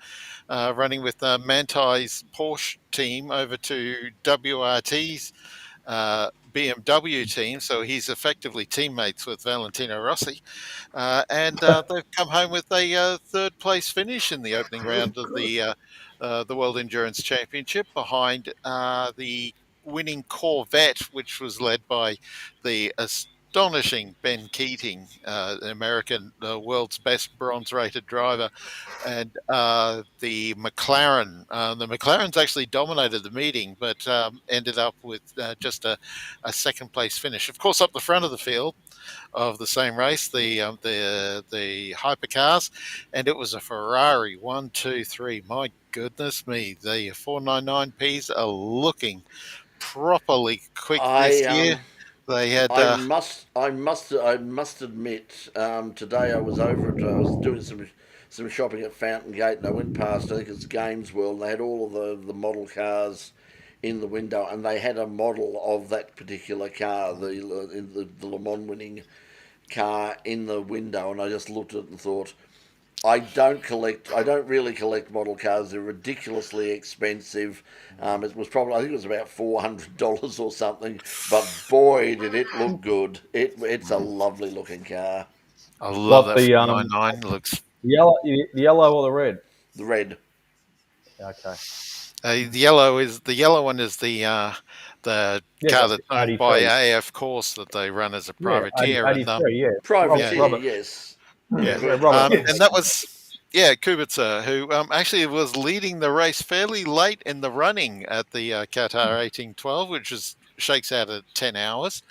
running with Mantai's Porsche team over to WRT's BMW team, so he's effectively teammates with Valentino Rossi, and they've come home with a third place finish in the opening round of the World Endurance Championship, behind the winning Corvette, which was led by the astonishing Ben Keating, an American, the world's best bronze-rated driver, and the McLaren. The McLarens actually dominated the meeting, but ended up with just a second-place finish. Of course, up the front of the field of the same race, the hypercars, and it was a Ferrari 1, 2, 3. My goodness me, the 499Ps are looking properly quick this year. They had. I must admit. Today I was doing some shopping at Fountain Gate, and I went past. I think it's Games World. And they had all of the model cars in the window, and they had a model of that particular car, the Le Mans winning car, in the window, and I just looked at it and thought, I don't really collect model cars. They're ridiculously expensive. It was probably, I think it was about $400 or something. But boy, did it look good. It's a lovely looking car. I love that 499. Looks the yellow or the red? The red. Okay. The yellow one is the car that's owned by AF Course that they run as a privateer. Privateer, yes. Yeah, and that was Kubica, who actually was leading the race fairly late in the running at the Qatar 1812, which shakes out at 10 hours.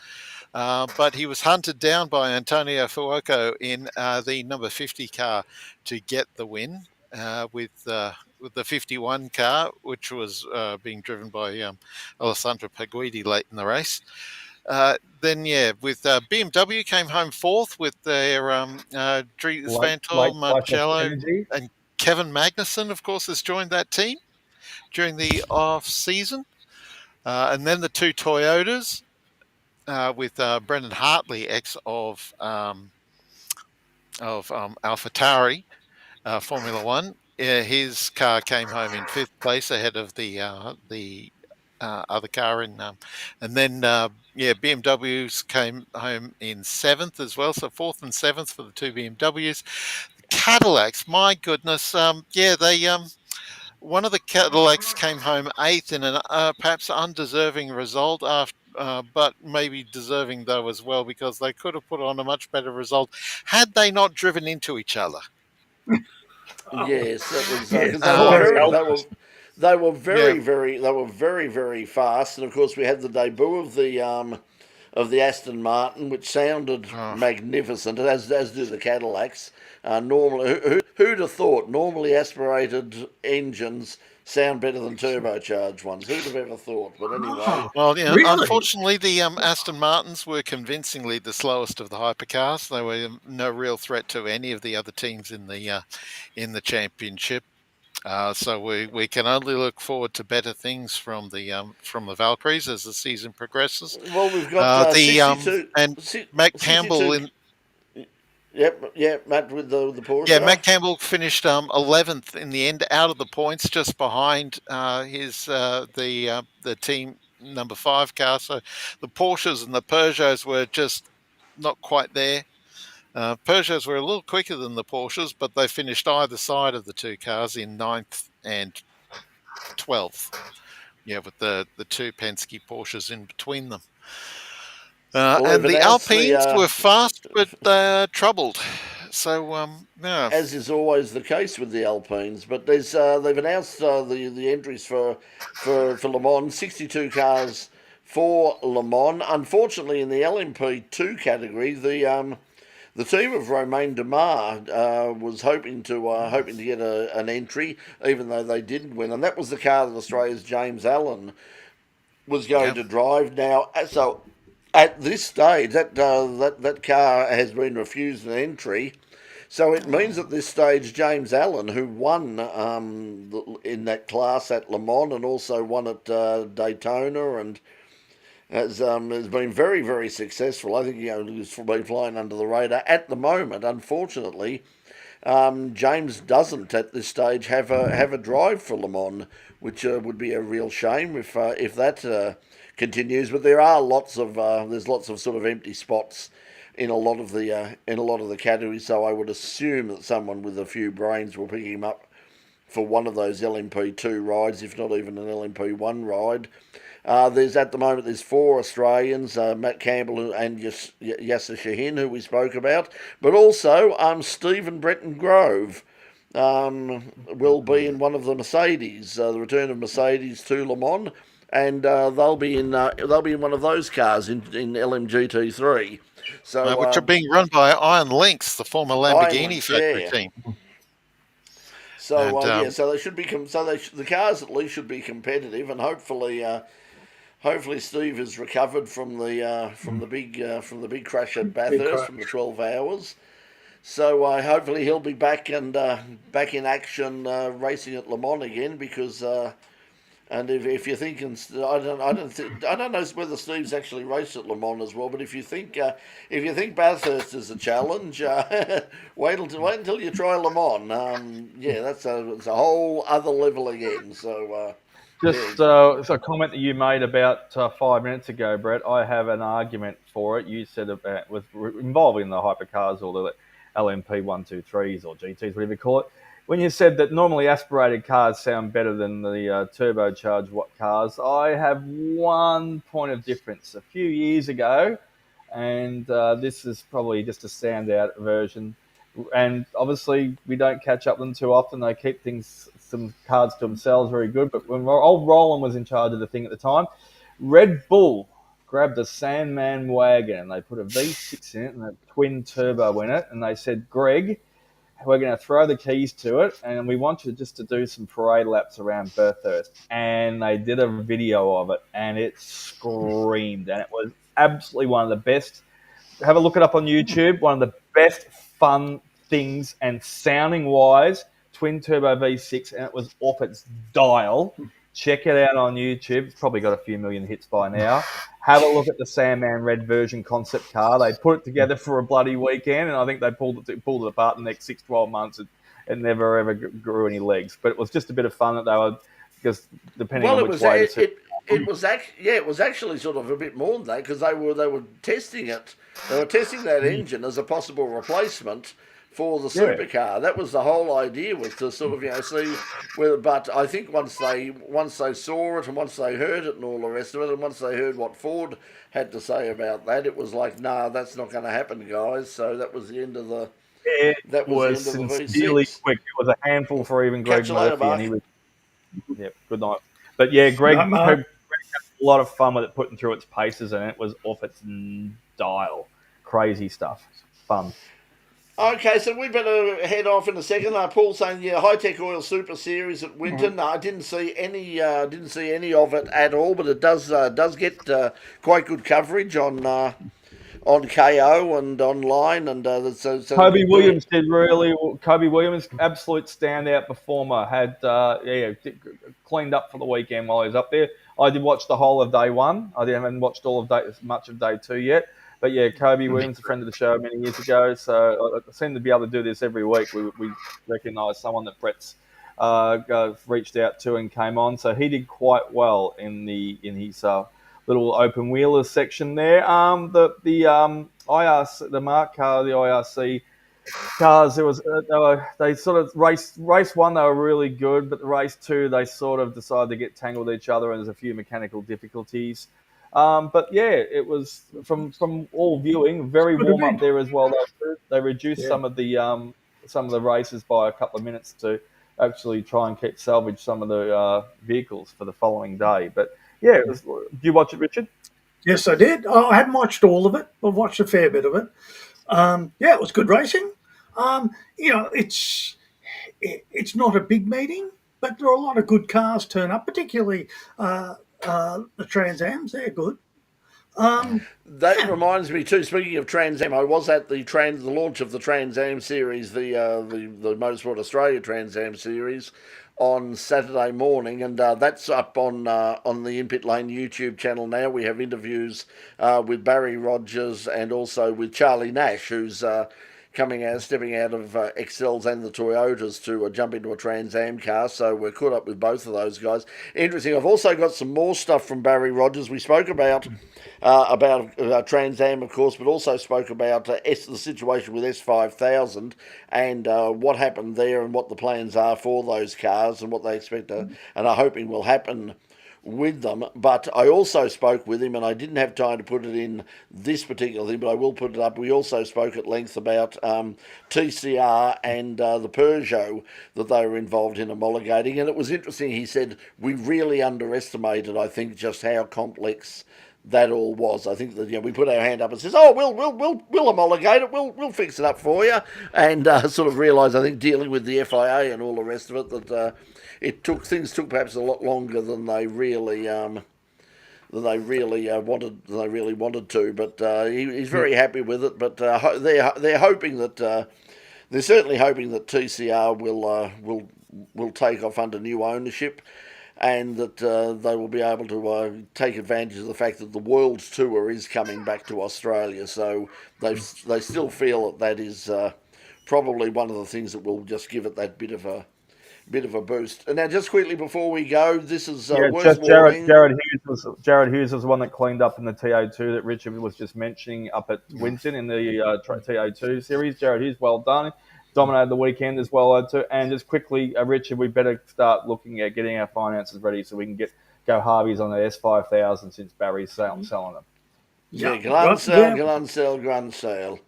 But he was hunted down by Antonio Fuoco in the number 50 car to get the win with the 51 car, which was being driven by Alessandro Paguidi late in the race. Then with BMW came home fourth with their Dries Vantol, Marcello, and Kevin Magnussen, of course, has joined that team during the off season. And then the two Toyotas with Brendan Hartley, ex of AlphaTauri Formula One. His car came home in fifth place ahead of the other car and then BMWs came home in seventh as well, so fourth and seventh for the two BMWs. The Cadillacs, my goodness, one of the Cadillacs came home eighth in an perhaps undeserving result, but maybe deserving though as well, because they could have put on a much better result had they not driven into each other. Yes, that was. They were very, very fast, and of course we had the debut of the Aston Martin, which sounded magnificent, as do the Cadillacs. Normally, who'd have thought? Normally aspirated engines sound better than turbocharged ones. Who'd have ever thought? But anyway. Well, Really? Unfortunately, the Aston Martins were convincingly the slowest of the hypercars. They were no real threat to any of the other teams in the championship. So we can only look forward to better things from the Valkyries as the season progresses. Well, we've got 62 and Matt Campbell in. Yep, Matt with the Porsche. Yeah, Matt Campbell finished 11th in the end, out of the points, just behind the team number 5 car. So the Porsches and the Peugeots were just not quite there. Peugeots were a little quicker than the Porsches, but they finished either side of the two cars in 9th and 12th. Yeah, with the two Penske Porsches in between them. And the Alpines were fast but troubled. So, as is always the case with the Alpines, but they've announced the entries for Le Mans. 62 cars for Le Mans. Unfortunately, in the LMP2 category, the team of Romain Demar was hoping to get an entry, even though they didn't win, and that was the car that Australia's James Allen was going to drive. Now, so at this stage, that car has been refused an entry. So it means at this stage, James Allen, who won in that class at Le Mans and also won at Daytona and has been very, very successful. I think he's been flying under the radar at the moment. Unfortunately, James doesn't at this stage have a drive for Le Mans, which would be a real shame if that continues. But there are lots of sort of empty spots in a lot of the categories. So I would assume that someone with a few brains will pick him up for one of those LMP2 rides, if not even an LMP1 ride. At the moment there's 4 Australians, Matt Campbell and Yasser Shahin, who we spoke about, but also Stephen Breton Grove will be in one of the Mercedes, the return of Mercedes to Le Mans, and they'll be in one of those cars in LMGT3. So which are being run by Iron Lynx, the former Lamborghini factory team. So so they should be the cars at least should be competitive, and hopefully Steve has recovered from the big crash at Bathurst from the 12 hours. So hopefully he'll be back back in action racing at Le Mans again, because and if you're thinking, I don't know whether Steve's actually raced at Le Mans as well, but if you think Bathurst is a challenge, wait until you try Le Mans. It's a whole other level again. So. So a comment that you made about 5 minutes ago, Brett. I have an argument for it. You said about involving the hypercars or the LMP 123s or GTs, whatever you call it. When you said that normally aspirated cars sound better than the turbocharged cars, I have one point of difference. A few years ago, and this is probably just a standout version, and obviously we don't catch up with them too often. They keep some cards to themselves very good, but when old Roland was in charge of the thing at the time, Red Bull grabbed a Sandman wagon and they put a V6 in it and a twin turbo in it, and they said, Greg, we're going to throw the keys to it and we want you just to do some parade laps around Bathurst. And they did a video of it and it screamed, and it was absolutely one of the best. Have a look it up on YouTube. One of the best fun things, and sounding wise, twin turbo V6, and it was off its dial. Check it out on YouTube. It's probably got a few million hits by now. Have a look at the Sandman Red version concept car. They put it together for a bloody weekend, and I think they pulled it apart in the next 6-12 months. It never ever grew any legs. But it was just a bit of fun that they were, because depending on which way it was actually sort of a bit more than that, because they were testing it. They were testing that engine as a possible replacement for the supercar. That was the whole idea, was to sort of see whether. But I think once they saw it and once they heard it and all the rest of it, and once they heard what Ford had to say about that, it was like, nah, that's not going to happen, guys. So that was the end of the. That was sincerely quick. It was a handful for even Greg Murphy, and he was. Good night. But yeah, Greg had a lot of fun with it, putting through its paces, and it was off its dial. Crazy stuff. Fun. Okay, so we better head off in a second. Paul's saying, High Tech Oil Super Series at Winton. I didn't see any of it at all, but it does get quite good coverage on KO and online, and so Kobe Williams did really. Kobe Williams, absolute standout performer, had cleaned up for the weekend while he was up there. I did watch the whole of day one. I haven't watched much of day two yet. But yeah, Kobe Williams, a friend of the show many years ago, so I seem to be able to do this every week. We recognise someone that Brett's reached out to and came on, so he did quite well in his little open wheelers section there. The IRC, the Mark car, the IRC cars, they sort of race one they were really good, but the race two they sort of decided to get tangled with each other, and there's a few mechanical difficulties. But yeah, it was from all viewing very warm up there as well. They reduced some of the races by a couple of minutes to actually try and salvage some of the vehicles for the following day. But Yeah, do you watch it, Richard? Yes, I did. Oh, I hadn't watched all of it. I've watched a fair bit of it. Yeah, it was good racing. It's not a big meeting, but there are a lot of good cars turn up, particularly the Trans Ams. They're good. That reminds me too. Speaking of Trans Am, I was at the launch of the Trans Am series, the Motorsport Australia Trans Am series, on Saturday morning, and that's up on the In Pit Lane YouTube channel now. We have interviews with Barry Rogers and also with Charlie Nash, who's stepping out of Excels and the Toyotas to jump into a Trans Am car. So we're caught up with both of those guys. Interesting. I've also got some more stuff from Barry Rogers. We spoke about Trans Am, of course, but also spoke about the situation with S5000 and what happened there and what the plans are for those cars and what they expect and are hoping will happen with them. But I also spoke with him, and I didn't have time to put it in this particular thing, but I will put it up. We also spoke at length about TCR and the Peugeot that they were involved in homologating, and it was interesting. He said we really underestimated, I think, just how complex that all was. I think that we put our hand up and says, "Oh, we'll homologate it. We'll fix it up for you," and sort of realised, I think, dealing with the FIA and all the rest of it, that things took perhaps a lot longer than they really wanted to. But he's very happy with it. But they're hoping that they're certainly hoping that TCR will take off under new ownership, and that they will be able to take advantage of the fact that the World Tour is coming back to Australia. So they still feel that is probably one of the things that will just give it that bit of a boost. And now, just quickly before we go, this is worth warning. Jared Hughes was the one that cleaned up in the TO2 that Richard was just mentioning up at Winton in the TO2 series. Jared Hughes, well done. Dominated the weekend as well too. And just quickly, Richard, we better start looking at getting our finances ready so we can go Harveys on the S5000 since Barry's selling them. Yeah, grand sale.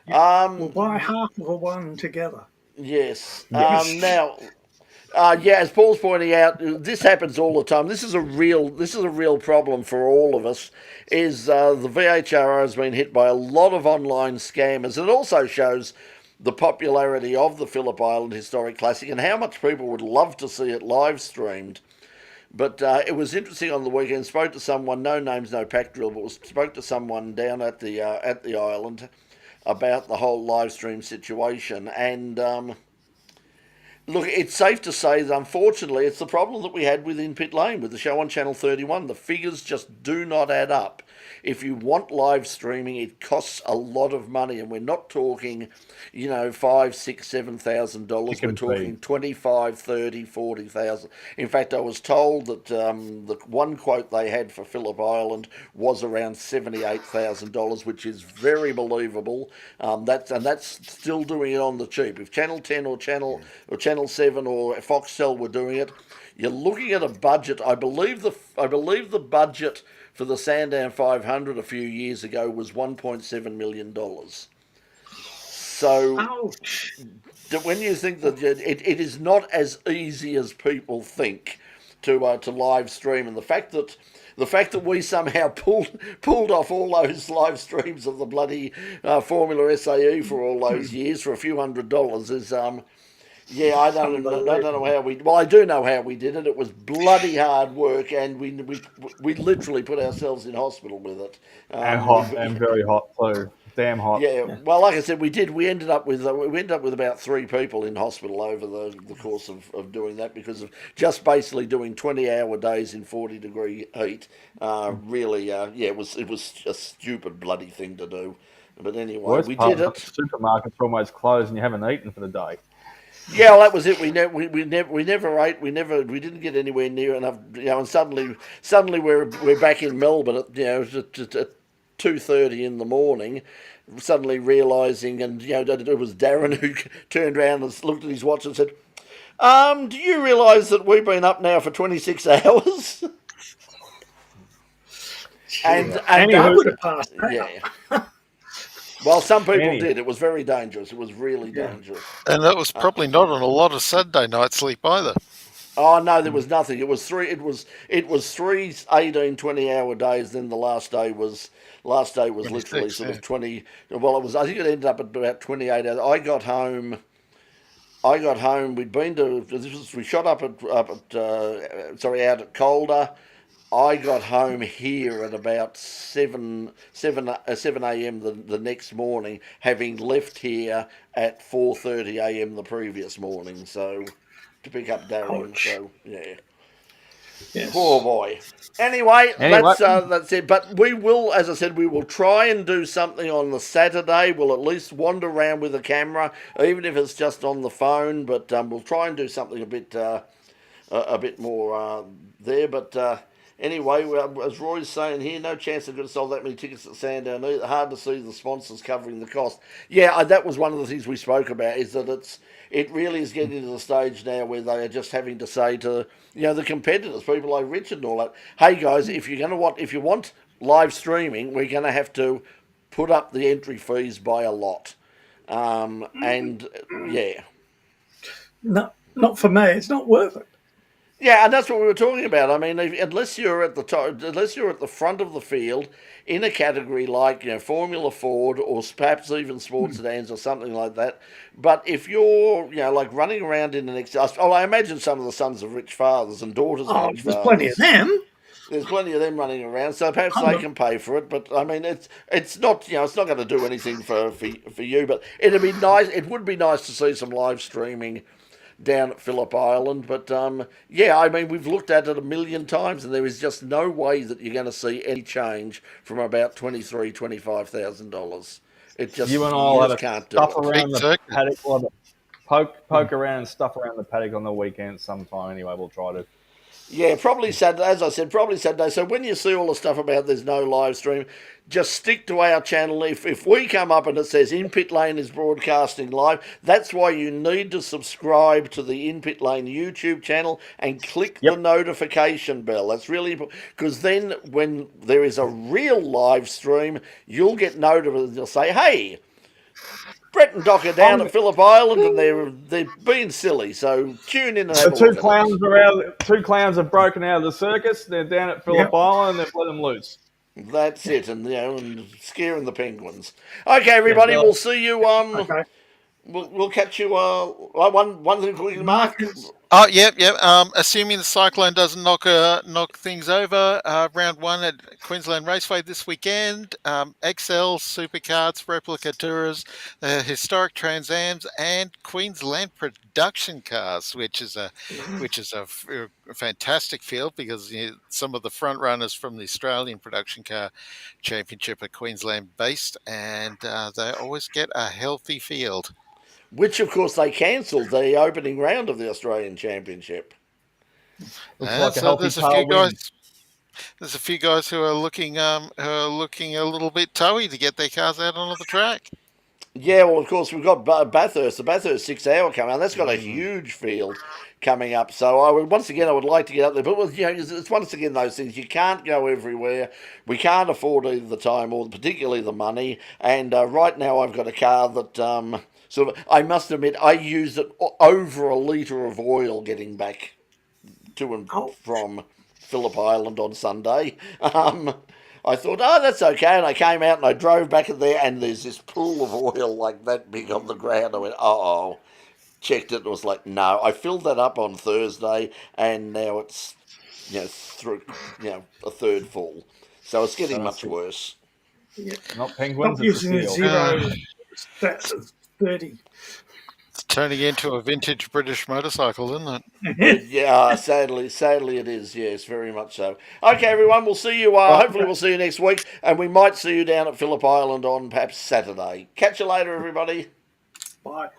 We'll buy half of a one together. Yes. Now, as Paul's pointing out, this happens all the time. This is a real problem for all of us. Is the VHRO has been hit by a lot of online scammers. It also shows the popularity of the Phillip Island Historic Classic and how much people would love to see it live streamed. But it was interesting on the weekend. Spoke to someone, no names, no pack drill, but spoke to someone down at the island about the whole live stream situation. And look, it's safe to say that unfortunately it's the problem that we had within Pit Lane with the show on Channel 31. The figures just do not add up. If you want live streaming, it costs a lot of money, and we're not talking, $5,000, $6,000, $7,000. We're talking 25, 30, 40,000. In fact, I was told that the one quote they had for Phillip Island was around $78,000, which is very believable. That's still doing it on the cheap. If Channel 10 or Channel 7 or Foxtel were doing it, you're looking at a budget. I believe the budget for the Sandown 500 a few years ago was $1.7 million. So when you think that it is not as easy as people think to live stream, and the fact that we somehow pulled off all those live streams of the bloody Formula SAE for all those years for a few $100s is I don't know how we. Well, I do know how we did it. It was bloody hard work, and we literally put ourselves in hospital with it. And hot, and very hot too. Damn hot. Yeah. Well, like I said, we did. We ended up with about 3 people in hospital over the course of doing that because of just basically doing 20-hour days in 40-degree heat. It was a stupid bloody thing to do. But anyway, we did it. Supermarkets are almost closed, and you haven't eaten for the day. Yeah, well, that was it. We never ate. We didn't get anywhere near enough. And suddenly we're back in Melbourne at 2:30 in the morning. Suddenly realising, and it was Darren who turned around and looked at his watch and said, "Do you realise that we've been up now for 26 hours?" and I would have passed that. Yeah. Well, some people did. It was very dangerous. It was really dangerous. And that was probably not on a lot of Saturday night sleep either. Oh no, there was nothing. It was three. It was three 18, 20-hour days. Then the last day was literally 26, sort yeah. of 20. Well, it was. I think it ended up at about 28 hours. I got home. We'd been to. We shot up at out at Calder. I got home here at about 7 a.m. The next morning, having left here at 4:30 a.m. the previous morning. So to pick up Darren. Ouch. So yeah, Yes. poor boy. Anyway, Anyway. that's it. But we will, as I said, we will try and do something on the Saturday. We'll at least wander around with a camera, even if it's just on the phone. But we'll try and do something a bit more there. But anyway, as Roy's saying here, no chance they're going to sell that many tickets at Sandown either. Hard to see the sponsors covering the cost. Yeah, that was one of the things we spoke about, is that it really is getting to the stage now where they are just having to say to the competitors, people like Richard and all that, hey guys, if you want live streaming, we're going to have to put up the entry fees by a lot. And yeah. No, not for me. It's not worth it. Yeah, and that's what we were talking about. I mean, unless you're at the top, unless you're at the front of the field in a category like Formula Ford or perhaps even sports sedans or something like that. But if you're like running around in the next, I imagine some of the sons of rich fathers and daughters of rich There's fathers. plenty of them. There's plenty of them running around, so perhaps they can pay for it. But I mean, it's not it's not going to do anything for you. But it'd be nice. It would be nice to see some live streaming down at Phillip Island. But yeah, I mean, we've looked at it a million times, and there is just no way that you're going to see any change from about $25,000. It just You and I will have can't do stuff it. around the Exactly. paddock, or poke around and stuff around the paddock on the weekend sometime. Anyway, we'll try to. Yeah, probably Saturday. As I said, probably Saturday. So when you see all the stuff about there's no live stream, just stick to our channel. If we come up and it says In Pit Lane is broadcasting live, that's why you need to subscribe to the In Pit Lane YouTube channel and click the notification bell. That's really important, because then when there is a real live stream, you'll get notified. You'll say, hey, Brett and Doc are down at Phillip Island and they're being silly, so tune in and have a The look at it. two clowns have broken out of the circus. They're down at Phillip Island. They've let them loose. That's it, and and scaring the penguins. Okay, everybody, we'll see you. Okay. We'll catch you. One thing quickly, Mark. Oh, yep. Assuming the cyclone doesn't knock things over, round one at Queensland Raceway this weekend. XL supercars, replica tours, historic Trans Ams, and Queensland production cars, which is a fantastic field, because some of the front runners from the Australian Production Car Championship are Queensland based, and they always get a healthy field. Which, of course, they cancelled the opening round of the Australian Championship. Looks like a So healthy there's a tail few wind. guys. There's a few guys who are looking a little bit toey to get their cars out onto the track. Yeah, well, of course, we've got Bathurst, the Bathurst 6 hour coming out. That's got a huge field coming up. So I would like to get up there. But it's once again those things. You can't go everywhere. We can't afford either the time or particularly the money. And right now I've got a car that I must admit, I used it over a litre of oil getting back to and from Phillip Island on Sunday. I thought, that's okay. And I came out and I drove back in there, and there's this pool of oil like that big on the ground. I went, uh-oh. Checked it, and it was like, no. I filled that up on Thursday, and now it's, through, a third full. So it's getting much worse. Yeah. Not penguins, Not it's a using a seal. zero. That's 30. It's turning into a vintage British motorcycle, isn't it? Yeah, sadly it is. Yes, very much so. Okay, everyone, we'll see you. Hopefully, we'll see you next week, and we might see you down at Phillip Island on perhaps Saturday. Catch you later, everybody. Bye.